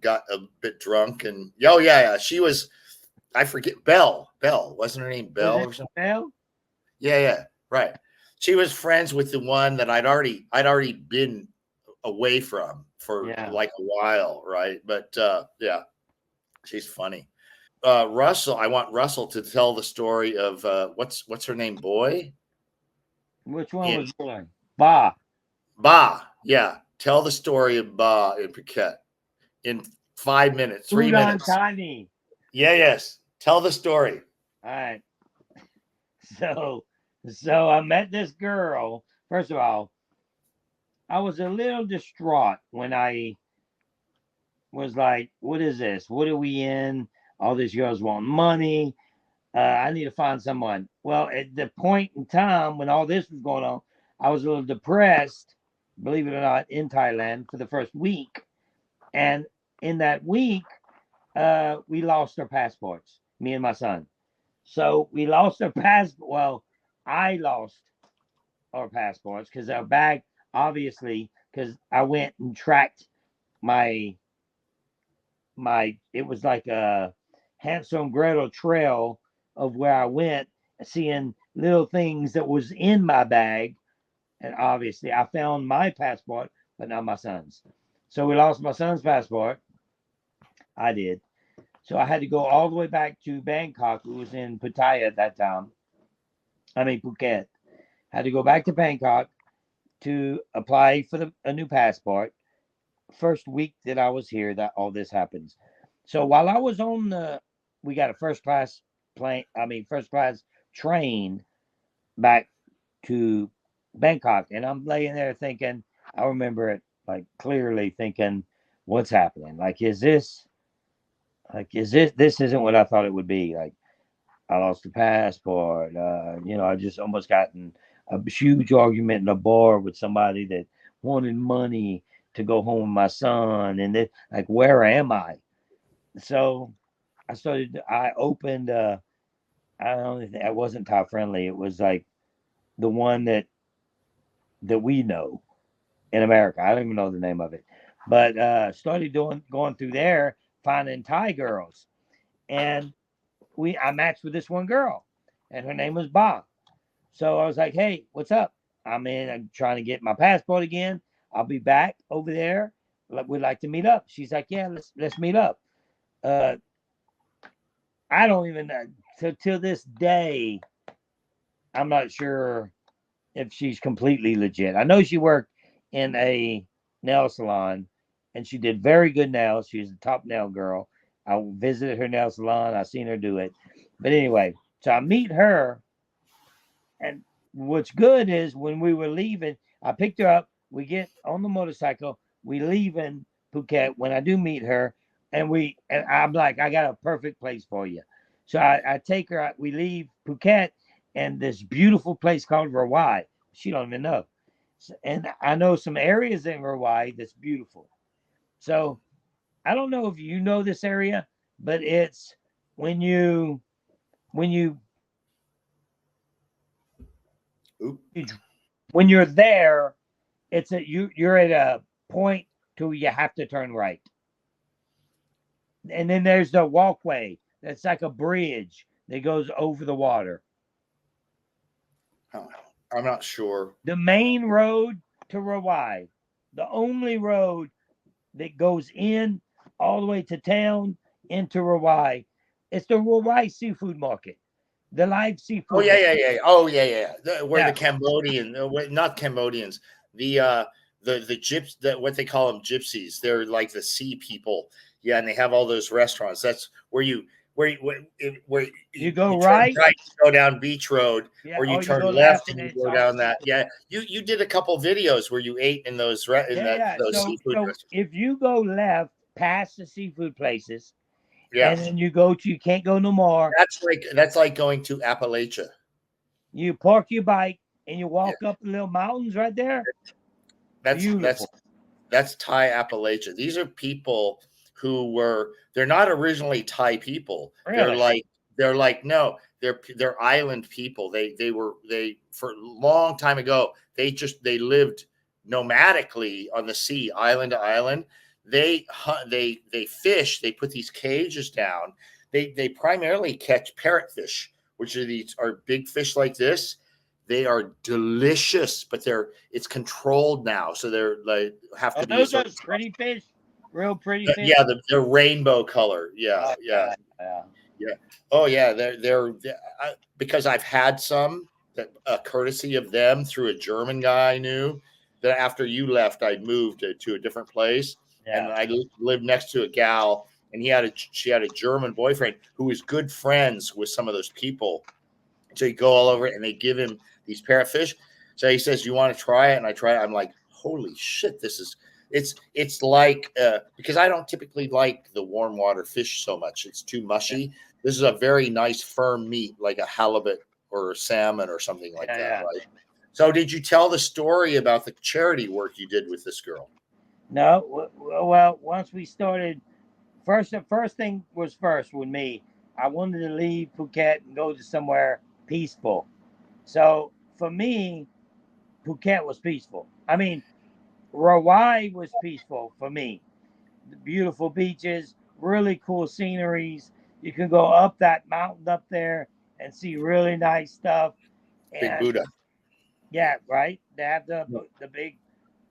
Speaker 1: got a bit drunk and she was. I forget Belle. Wasn't her name Belle or something?
Speaker 2: Belle?
Speaker 1: Yeah, right. She was friends with the one that I'd already been away from. for
Speaker 2: Yeah.
Speaker 1: like a while, right? But yeah, she's funny. Russell, I want Russell to tell the story of what's her name, boy?
Speaker 2: Which one
Speaker 1: In
Speaker 2: was boy? Ba.
Speaker 1: Ba. Yeah, tell the story of Ba in Phuket in 5 minutes, 3
Speaker 2: Udon
Speaker 1: minutes.
Speaker 2: Thani.
Speaker 1: Yeah, yes. Tell the story.
Speaker 2: All right. So, I met this girl. First of all, I was a little distraught when I was like, "What is this? What are we in? All these girls want money. I need to find someone." Well, at the point in time when all this was going on, I was a little depressed, believe it or not, in Thailand for the first week. And in that week, we lost our passports, me and my son. So we lost our passport. Well, I lost our passports because our bag, obviously, because I went and tracked my it was like a Hansel and Gretel trail of where I went, seeing little things that was in my bag, and obviously I found my passport, but not my son's. So we lost my son's passport. I did. So I had to go all the way back to Bangkok. It was in Pattaya at that time. I mean Phuket. Had to go back to Bangkok to apply for a new passport. First week that I was here, that all this happens. So while I was on we got a first class plane. I mean first class train back to Bangkok, and I'm laying there thinking. I remember it like clearly thinking, "What's happening? Like, is this isn't what I thought it would be? Like, I lost the passport. I just almost got in a huge argument in a bar with somebody that wanted money to go home with my son, and then like, where am I?" So I opened. I don't think it wasn't Top Friendly. It was like the one that we know in America. I don't even know the name of it, but started going through there, finding Thai girls, and I matched with this one girl, and her name was Bob. So I was like, "Hey, what's up? I'm trying to get my passport again. I'll be back over there. We'd like to meet up." She's like, "Yeah, let's meet up." Uh, I don't even know. Till this day, I'm not sure if she's completely legit. I know she worked in a nail salon, and she did very good nails. She's a top nail girl. I visited her nail salon. I seen her do it. But anyway, so I meet her, and what's good is when we were leaving, I picked her up. We get on the motorcycle. We leave in Phuket when I do meet her, and I'm like, "I got a perfect place for you." So I take her out. We leave Phuket and this beautiful place called Rawai. She don't even know. And I know some areas in Rawai that's beautiful. So I don't know if you know this area, but it's when you when you
Speaker 1: Oop.
Speaker 2: when you're there, you're at a point to you have to turn right, and then there's the walkway that's like a bridge that goes over the water.
Speaker 1: Oh, I'm not sure.
Speaker 2: The main road to Rawai, the only road that goes in all the way to town into Rawai, it's the Rawai Seafood Market, the live
Speaker 1: Oh
Speaker 2: seafood
Speaker 1: yeah,
Speaker 2: market.
Speaker 1: yeah, yeah. Oh yeah, yeah. Where the
Speaker 2: Yeah,
Speaker 1: Cambodian, not Cambodians, the what they call them, gypsies. They're like the sea people. Yeah, and they have all those restaurants. That's where
Speaker 2: you
Speaker 1: you
Speaker 2: go
Speaker 1: turn
Speaker 2: right.
Speaker 1: right, you go down Beach Road,
Speaker 2: Yeah,
Speaker 1: or you
Speaker 2: or you
Speaker 1: turn
Speaker 2: go
Speaker 1: left
Speaker 2: left, and
Speaker 1: and you
Speaker 2: it's
Speaker 1: go
Speaker 2: all
Speaker 1: down that.
Speaker 2: seafood.
Speaker 1: Yeah, you did a couple videos where you ate in
Speaker 2: Yeah, yeah.
Speaker 1: those
Speaker 2: So,
Speaker 1: seafood restaurants.
Speaker 2: if you go left past the seafood places,
Speaker 1: Yeah,
Speaker 2: and then you can't go no more.
Speaker 1: that's like going to Appalachia.
Speaker 2: You park your bike and you
Speaker 1: Yeah,
Speaker 2: walk up the little mountains right there.
Speaker 1: that's that's
Speaker 2: Beautiful.
Speaker 1: That's Thai Appalachia. These are people they're not originally Thai people.
Speaker 2: Really?
Speaker 1: They're like no, they're island people. They for a long time ago, they lived nomadically on the sea, island to island. They hunt, they fish, they put these cages down. They primarily catch parrotfish, which are big fish like this. They are delicious, but it's controlled now, so they're like have to be a
Speaker 2: those
Speaker 1: certain.
Speaker 2: pretty fish, real pretty fish.
Speaker 1: Yeah, they're rainbow color. Yeah,
Speaker 2: Oh,
Speaker 1: yeah,
Speaker 2: yeah.
Speaker 1: yeah. Oh yeah, because I've had some that courtesy of them through a German guy I knew. That after you left, I moved to a different place, and
Speaker 2: Yeah.
Speaker 1: I lived next to a gal, and she had a German boyfriend who was good friends with some of those people. So you go all over it, and they give him these parrotfish. So he says, "You want to try it?" And I try it. I'm like, "Holy shit! It's like because I don't typically like the warm water fish so much. It's too mushy. This is a very nice firm meat, like a halibut or a salmon or something like that,
Speaker 2: Yeah.
Speaker 1: right?" So did you tell the story about the charity work you did with this girl?
Speaker 2: No. Well, once we started, the first thing was first with me. I wanted to leave Phuket and go to somewhere peaceful. So for me, Phuket was peaceful. I mean, Hawaii was peaceful for me. The beautiful beaches, really cool sceneries. You can go up that mountain up there and see really nice stuff.
Speaker 1: Big
Speaker 2: And
Speaker 1: Buddha.
Speaker 2: yeah, right. They have the big,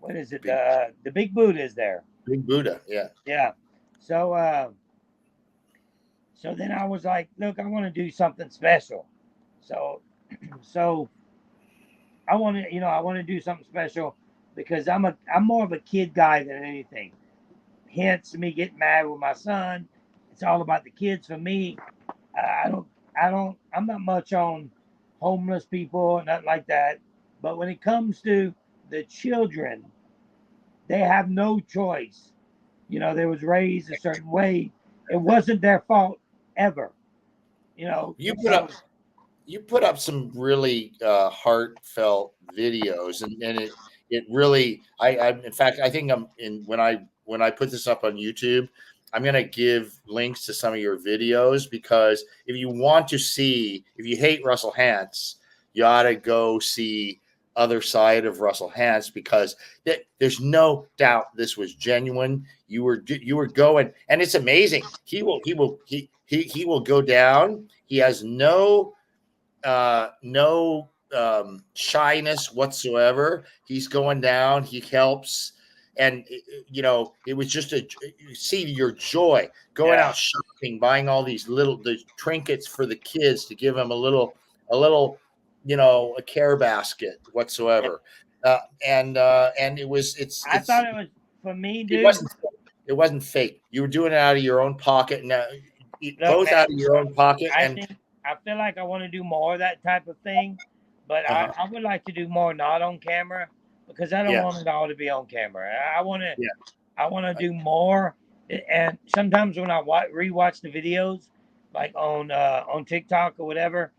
Speaker 2: what is it? The big Buddha is there.
Speaker 1: Big Buddha. Yeah.
Speaker 2: Yeah. So so then I was like, look, I want to do something special. So so I want to do something special because I'm more of a kid guy than anything. Hence me getting mad with my son. It's all about the kids for me. I don't I'm not much on homeless people, nothing like that. But when it comes to the children, they have no choice. They was raised a certain way. It wasn't their fault ever.
Speaker 1: You put
Speaker 2: So
Speaker 1: up you put up some really heartfelt videos, and it really I in fact I think I'm in when I put this up on YouTube, I'm gonna give links to some of your videos because if you want to see if you hate Russell Hantz, you ought to go see other side of Russell Hantz because there's no doubt this was genuine. You were going, and it's amazing. He will go down. He has no shyness whatsoever. He's going down. He helps, and it was just you see your joy going
Speaker 2: yeah,
Speaker 1: out shopping, buying all the trinkets for the kids to give them a little a care basket whatsoever. And
Speaker 2: I thought it was for me,
Speaker 1: it
Speaker 2: dude.
Speaker 1: wasn't it wasn't fake. You were doing it out of your own pocket, and
Speaker 2: Look,
Speaker 1: both
Speaker 2: man,
Speaker 1: out of your own pocket,
Speaker 2: I
Speaker 1: and
Speaker 2: think I feel like I want to do more of that type of thing, but
Speaker 1: uh-huh.
Speaker 2: I would like to do more not on camera because I don't
Speaker 1: Yeah,
Speaker 2: want it all to be on camera.
Speaker 1: yeah.
Speaker 2: I want to do more. And sometimes when I rewatch the videos, like on TikTok or whatever,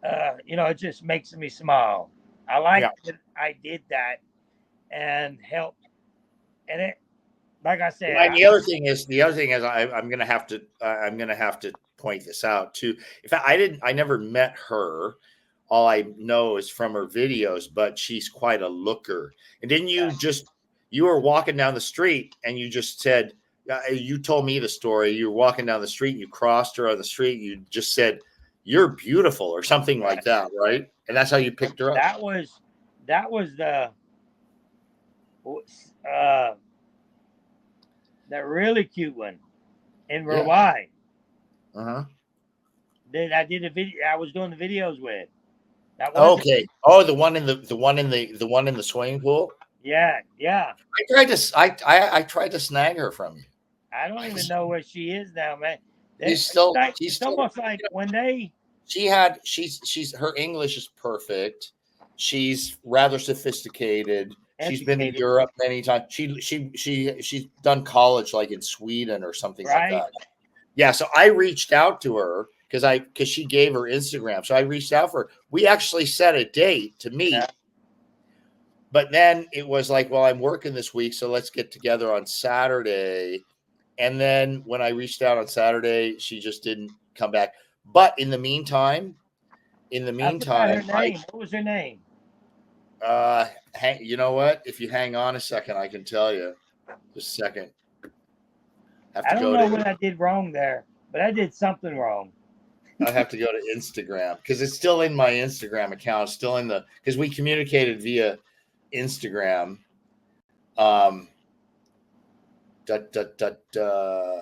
Speaker 2: it just makes me smile. I like
Speaker 1: Yeah.
Speaker 2: that I did that and helped. And it, like I said,
Speaker 1: And the other thing is I'm gonna have to point this out too. In fact, I never met her. All I know is from her videos, but she's quite a looker. And then you were walking down the street and you just said you told me the story. You were walking down the street, you crossed her on the street, you just said, "You're beautiful" or something like that, right? And that's how you picked her up.
Speaker 2: that was uh the really cute one in
Speaker 1: Yeah.
Speaker 2: Hawaii.
Speaker 1: Uh-huh.
Speaker 2: That I did a video. I was doing the videos with. That wasn't.
Speaker 1: Okay. Oh, the one in the swimming pool.
Speaker 2: Yeah, yeah.
Speaker 1: I tried to snag her from you.
Speaker 2: I don't even know where she is now, man.
Speaker 1: She's
Speaker 2: It's
Speaker 1: still
Speaker 2: almost like when they
Speaker 1: she's her English is perfect. She's rather sophisticated. She's been to
Speaker 2: educated,
Speaker 1: Europe many times. She's done college like in Sweden or something like
Speaker 2: right?
Speaker 1: that. Yeah, so I reached out to her because she gave her Instagram. So I reached out for her. We actually set a date to
Speaker 2: Yeah.
Speaker 1: meet. But then it was like, well, I'm working this week, so let's get together on Saturday. And then when I reached out on Saturday, she just didn't come back. But in the
Speaker 2: I forgot her
Speaker 1: meantime,
Speaker 2: name. What was her name?
Speaker 1: you know what? If you hang on a second, I can tell you. Just a second. Have
Speaker 2: I
Speaker 1: to
Speaker 2: don't
Speaker 1: go
Speaker 2: know
Speaker 1: to.
Speaker 2: what I did wrong there, but I did something wrong.
Speaker 1: I have to go to Instagram because it's still in my Instagram account. Still in the because we communicated via Instagram. Da, da, da, da.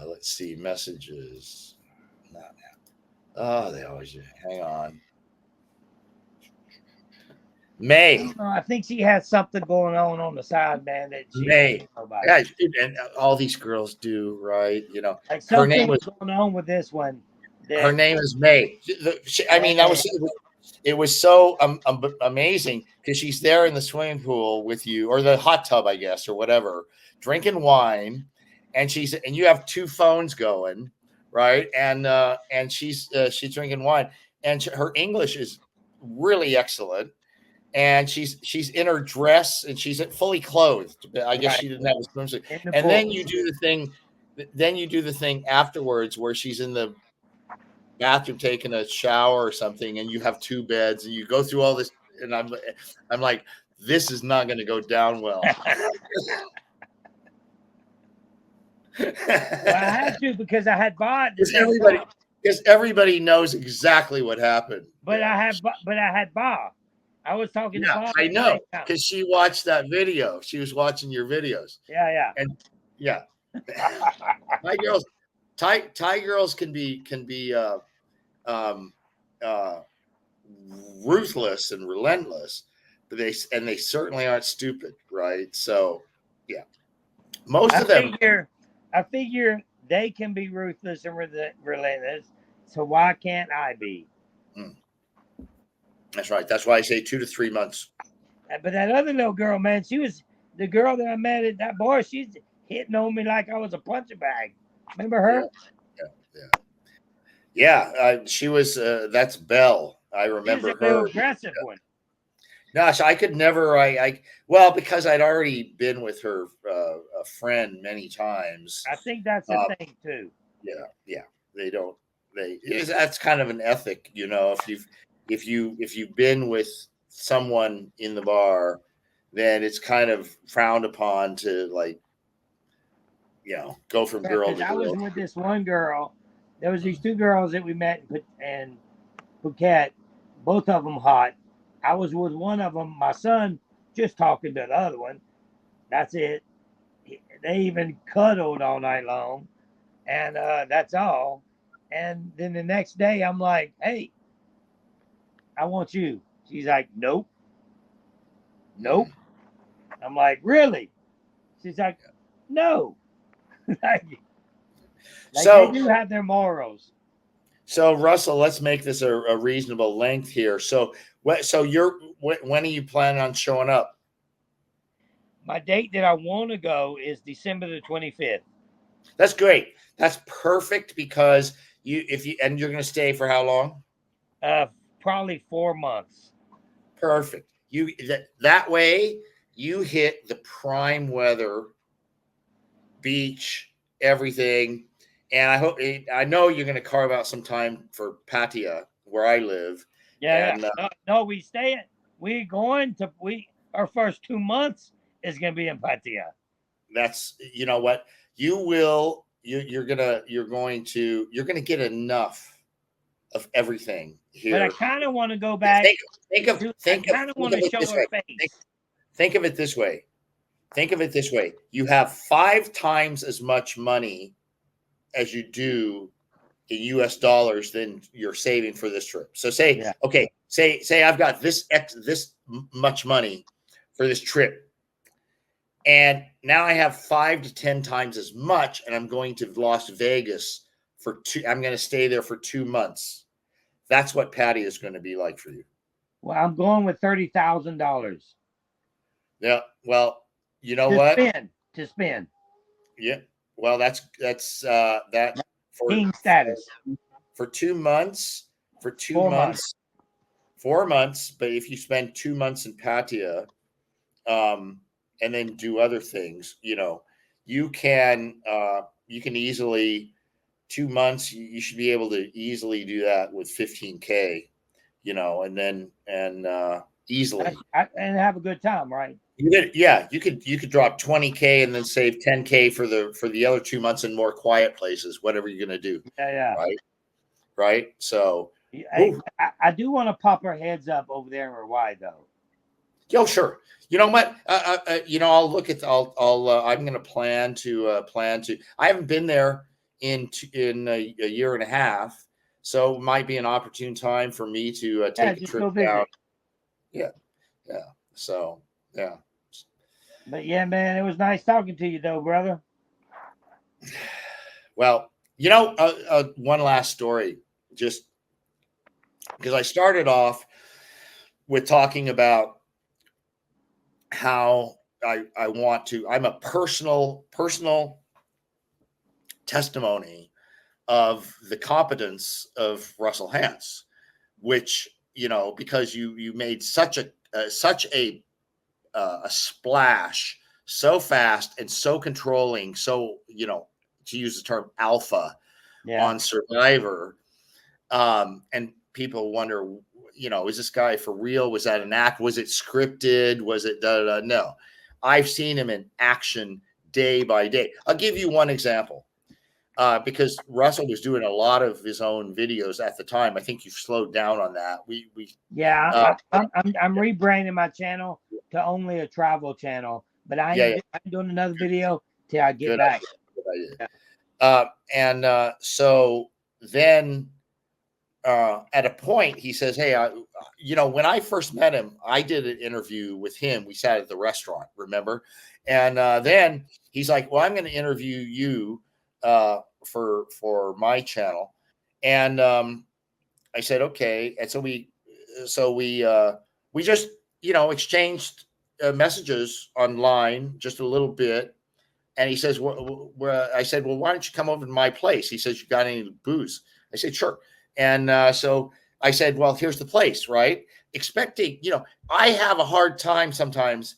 Speaker 1: Let's see messages. Not. Oh, they always hang on. May.
Speaker 2: I think she has something going on the side, man. That she
Speaker 1: May.
Speaker 2: don't know about.
Speaker 1: Yeah, and all these girls do, right? You know,
Speaker 2: Like
Speaker 1: her
Speaker 2: something
Speaker 1: name was.
Speaker 2: going on with this one.
Speaker 1: Her name is May. I mean, that was. It was so amazing because she's there in the swimming pool with you, or the hot tub, I guess, or whatever, drinking wine, and you have two phones going, right? And she's drinking wine, and her English is really excellent, and she's in her dress and she's fully clothed. I guess she didn't have a swimsuit. And then you do the thing. Then you do the thing afterwards where she's in the bathroom taking a shower or something, and you have two beds, and you go through all this, and I'm like, this is not going to go down well.
Speaker 2: Well, I had to because I had bought
Speaker 1: because everybody knows exactly what happened.
Speaker 2: But I had Bob. I was talking to Bob.
Speaker 1: I know because she watched that video. She was watching your videos.
Speaker 2: Yeah.
Speaker 1: And yeah, Thai girls can be ruthless and relentless, but they certainly aren't stupid, right? So yeah, most of them.
Speaker 2: I figure they can be ruthless and relentless. So why can't I be?
Speaker 1: That's right. That's why I say 2 to 3 months.
Speaker 2: But that other little girl, man, she was the girl that I met at that bar. She's hitting on me like I was a punching bag. Remember her?
Speaker 1: Yeah. She was. That's Belle. I remember
Speaker 2: she was a her. Aggressive one.
Speaker 1: Gosh, I could never. Well, because I'd already been with her a friend many times.
Speaker 2: I think that's the thing too.
Speaker 1: Yeah. They don't. That's kind of an ethic, you know. If you've been with someone in the bar, then it's kind of frowned upon to go from girl to girl.
Speaker 2: I was with this one girl. There was these two girls that we met in Phuket, both of them hot. I was with one of them, my son, just talking to the other one. That's it. They even cuddled all night long, and that's all. And then the next day, I'm like, hey, I want you. She's like, nope. I'm like, really? She's like, no. So they do have their morals.
Speaker 1: So Russell, let's make this a reasonable length here. So when are you planning on showing up?
Speaker 2: My date that I want to go is December the 25th.
Speaker 1: That's great. That's perfect because you're going to stay for how long?
Speaker 2: Probably 4 months.
Speaker 1: Perfect. That way you hit the prime weather, beach, everything. And I know you're going to carve out some time for Pattaya, where I live.
Speaker 2: Yeah. No, our first 2 months is going to be in Pattaya.
Speaker 1: That's, you know what, you're going to get enough of everything here.
Speaker 2: But I kind of want to go back.
Speaker 1: Think of it this way. Think of it this way. You have 5 times as much money as you do in US dollars than you're saving for this trip. So say I've got this much money for this trip. And now I have 5 to 10 times as much, and I'm going to Las Vegas I'm going to stay there for 2 months. That's what Pattaya is going to be like for you.
Speaker 2: Well, I'm going with $30,000.
Speaker 1: Yeah. Well, you know what?
Speaker 2: To spend.
Speaker 1: Yeah. Well, that's that for
Speaker 2: king status
Speaker 1: for 2 months. For 2 months. 4 months. But if you spend 2 months in Pattaya, and then do other things, you can easily 2 months. You should be able to easily do that with $15K, and easily
Speaker 2: and have a good time, right?
Speaker 1: You could drop 20K and then save 10K for the other 2 months in more quiet places, whatever you're gonna do.
Speaker 2: Yeah.
Speaker 1: Right. Right. So
Speaker 2: I do want to pop our heads up over there in Hawaii though.
Speaker 1: yo, sure. You know what? I'll look at. I'm going to plan to. I haven't been there in a year and a half, so it might be an opportune time for me to take a
Speaker 2: Just
Speaker 1: trip
Speaker 2: go visit.
Speaker 1: down. Yeah, yeah. So yeah.
Speaker 2: But yeah, man, it was nice talking to you though, brother.
Speaker 1: Well, one last story, just because I started off with talking about how I want to. I'm a personal testimony of the competence of Russell Hantz, which because you made such a splash so fast and so controlling, so to use the term alpha on Survivor, and people wonder, is this guy for real? Was that an act? Was it scripted? Was it no? I've seen him in action day by day. I'll give you one example. Because Russell was doing a lot of his own videos at the time. I think you've slowed down on that.
Speaker 2: I'm rebranding my channel to only a travel channel, but I ain't doing another video till I get back.
Speaker 1: Good idea. So then at a point he says, "Hey, when I first met him, I did an interview with him. We sat at the restaurant, remember? And then he's like, well, I'm going to interview you for my channel." And I said, okay. And so we just exchanged messages online just a little bit. And he says, I said, well, why don't you come over to my place? He says, you got any booze? I said, sure. And so I said, well, here's the place, right? Expecting, I have a hard time sometimes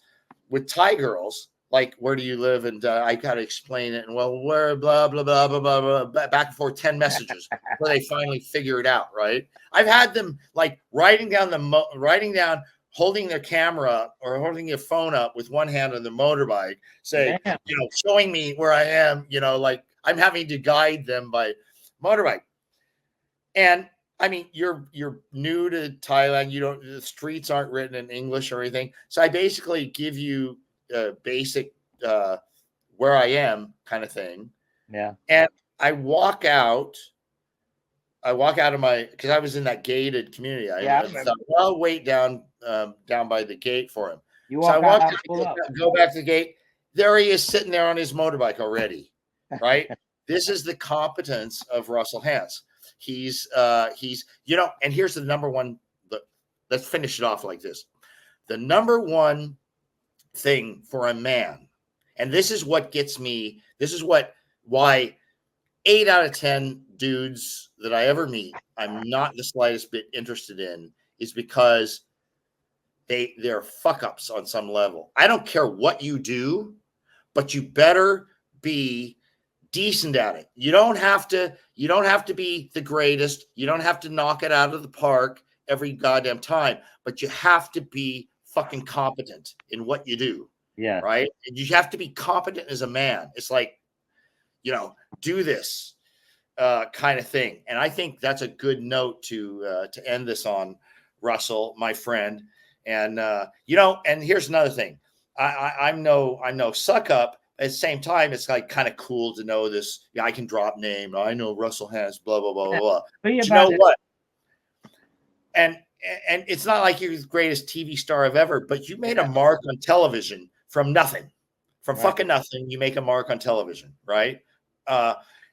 Speaker 1: with Thai girls. Like, where do you live? And I got to explain it. And well, where, blah, blah, blah, blah, blah, blah, back and forth, 10 messages before they finally figure it out, right? I've had them like writing down, holding their camera or holding your phone up with one hand on the motorbike, say, showing me where I am, like I'm having to guide them by motorbike. And I mean, you're new to Thailand. The streets aren't written in English or anything. So I basically give you basic where I am kind of thing.
Speaker 2: Yeah.
Speaker 1: And I walk out of because I was in that gated community. I thought, well, I'll wait down by the gate for him. So I walk out, go back to the gate. There he is sitting there on his motorbike already. Right. This is the competence of Russell Hantz. He's and here's the number one. Let's finish it off like this. The number one thing for a man, and this is what gets me. This is why 8 out of 10 dudes that I ever meet, I'm not the slightest bit interested in, is because they're fuck ups on some level. I don't care what you do, but you better be decent at it. You don't have to be the greatest. You don't have to knock it out of the park every goddamn time, but you have to be fucking competent in what you do.
Speaker 2: Yeah.
Speaker 1: Right. And you have to be competent as a man. It's like, do this kind of thing. And I think that's a good note to end this on, Russell, my friend. And, and here's another thing. I'm no suck up. At the same time, it's like kind of cool to know this. Yeah, I can drop name. I know Russell Hantz, blah, blah, blah, blah, blah. But you know what? And it's not like you're the greatest TV star of ever, but you made a mark on television from nothing. From fucking nothing, you make a mark on television, right?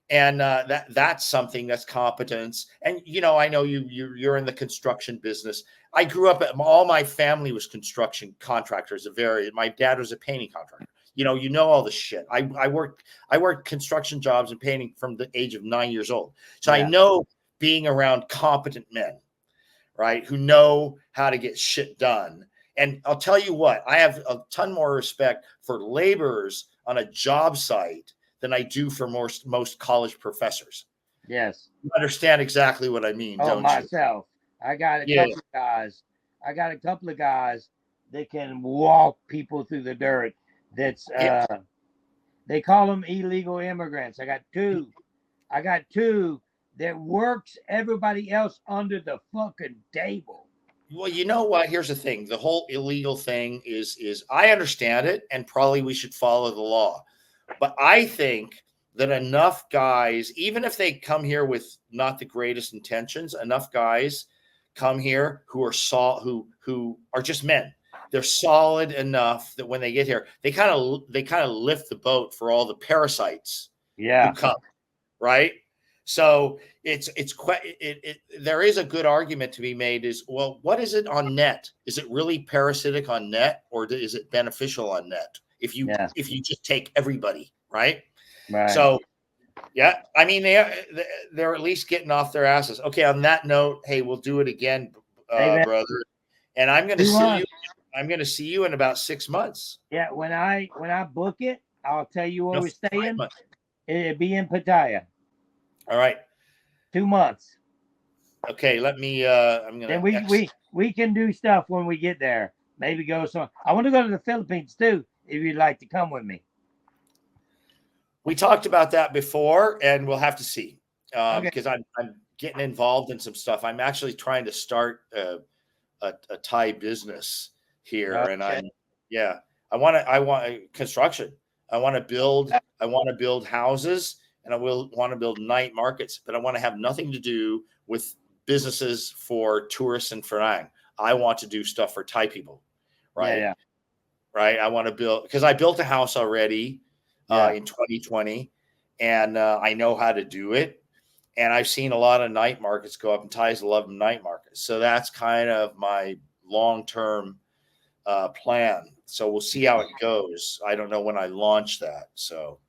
Speaker 1: That's something that's competence. And I know you're in the construction business. I grew up all my family was construction contractors. My dad was a painting contractor. You know all the shit. I worked construction jobs and painting from the age of 9 years old. So I know being around competent men, right, who know how to get shit done. And I'll tell you what, I have a ton more respect for laborers on a job site than I do for most college professors.
Speaker 2: Yes.
Speaker 1: You understand exactly what I mean, don't
Speaker 2: myself. You? I got a couple of guys that can walk people through the dirt. That's
Speaker 1: Yeah.
Speaker 2: they call them illegal immigrants. I got two that works everybody else under the fucking table.
Speaker 1: Well, you know what? Here's the thing. The whole illegal thing is I understand it, and probably we should follow the law. But I think that enough guys, even if they come here with not the greatest intentions, enough guys come here who are who are just men. They're solid enough that when they get here, they kind of lift the boat for all the parasites who
Speaker 2: Yeah,
Speaker 1: come, right? So there is a good argument to be made is, well, what is it on net? Is it really parasitic on net, or is it beneficial on net
Speaker 2: yeah,
Speaker 1: if you just take everybody, right?
Speaker 2: right.
Speaker 1: So yeah, I mean they're at least getting off their asses. Okay, on that note, hey, we'll do it again,
Speaker 2: Hey man,
Speaker 1: brother. And I'm going to
Speaker 2: do
Speaker 1: see
Speaker 2: us.
Speaker 1: you. I'm going to see you in about 6 months.
Speaker 2: Yeah, when I book it, I'll tell you where
Speaker 1: No,
Speaker 2: we're
Speaker 1: 5
Speaker 2: staying.
Speaker 1: months.
Speaker 2: It'll be in Pattaya.
Speaker 1: All right.
Speaker 2: 2 months.
Speaker 1: Okay, let me. I'm going
Speaker 2: Then
Speaker 1: to
Speaker 2: we can do stuff when we get there. Maybe go some. I want to go to the Philippines too. If you'd like to come with me.
Speaker 1: We talked about that before, and we'll have to see
Speaker 2: Okay.
Speaker 1: because I'm getting involved in some stuff. I'm actually trying to start a Thai business here, and
Speaker 2: Okay.
Speaker 1: I want construction. I want to build houses, and I will want to build night markets, but I want to have nothing to do with businesses for tourists and Penang. I want to do stuff for Thai people, right?
Speaker 2: Yeah.
Speaker 1: Right. I want to build because I built a house already
Speaker 2: Yeah.
Speaker 1: in 2020, and I know how to do it. And I've seen a lot of night markets go up, and Thais love night markets. So that's kind of my long-term plan. So we'll see how it goes. I don't know when I launch that. So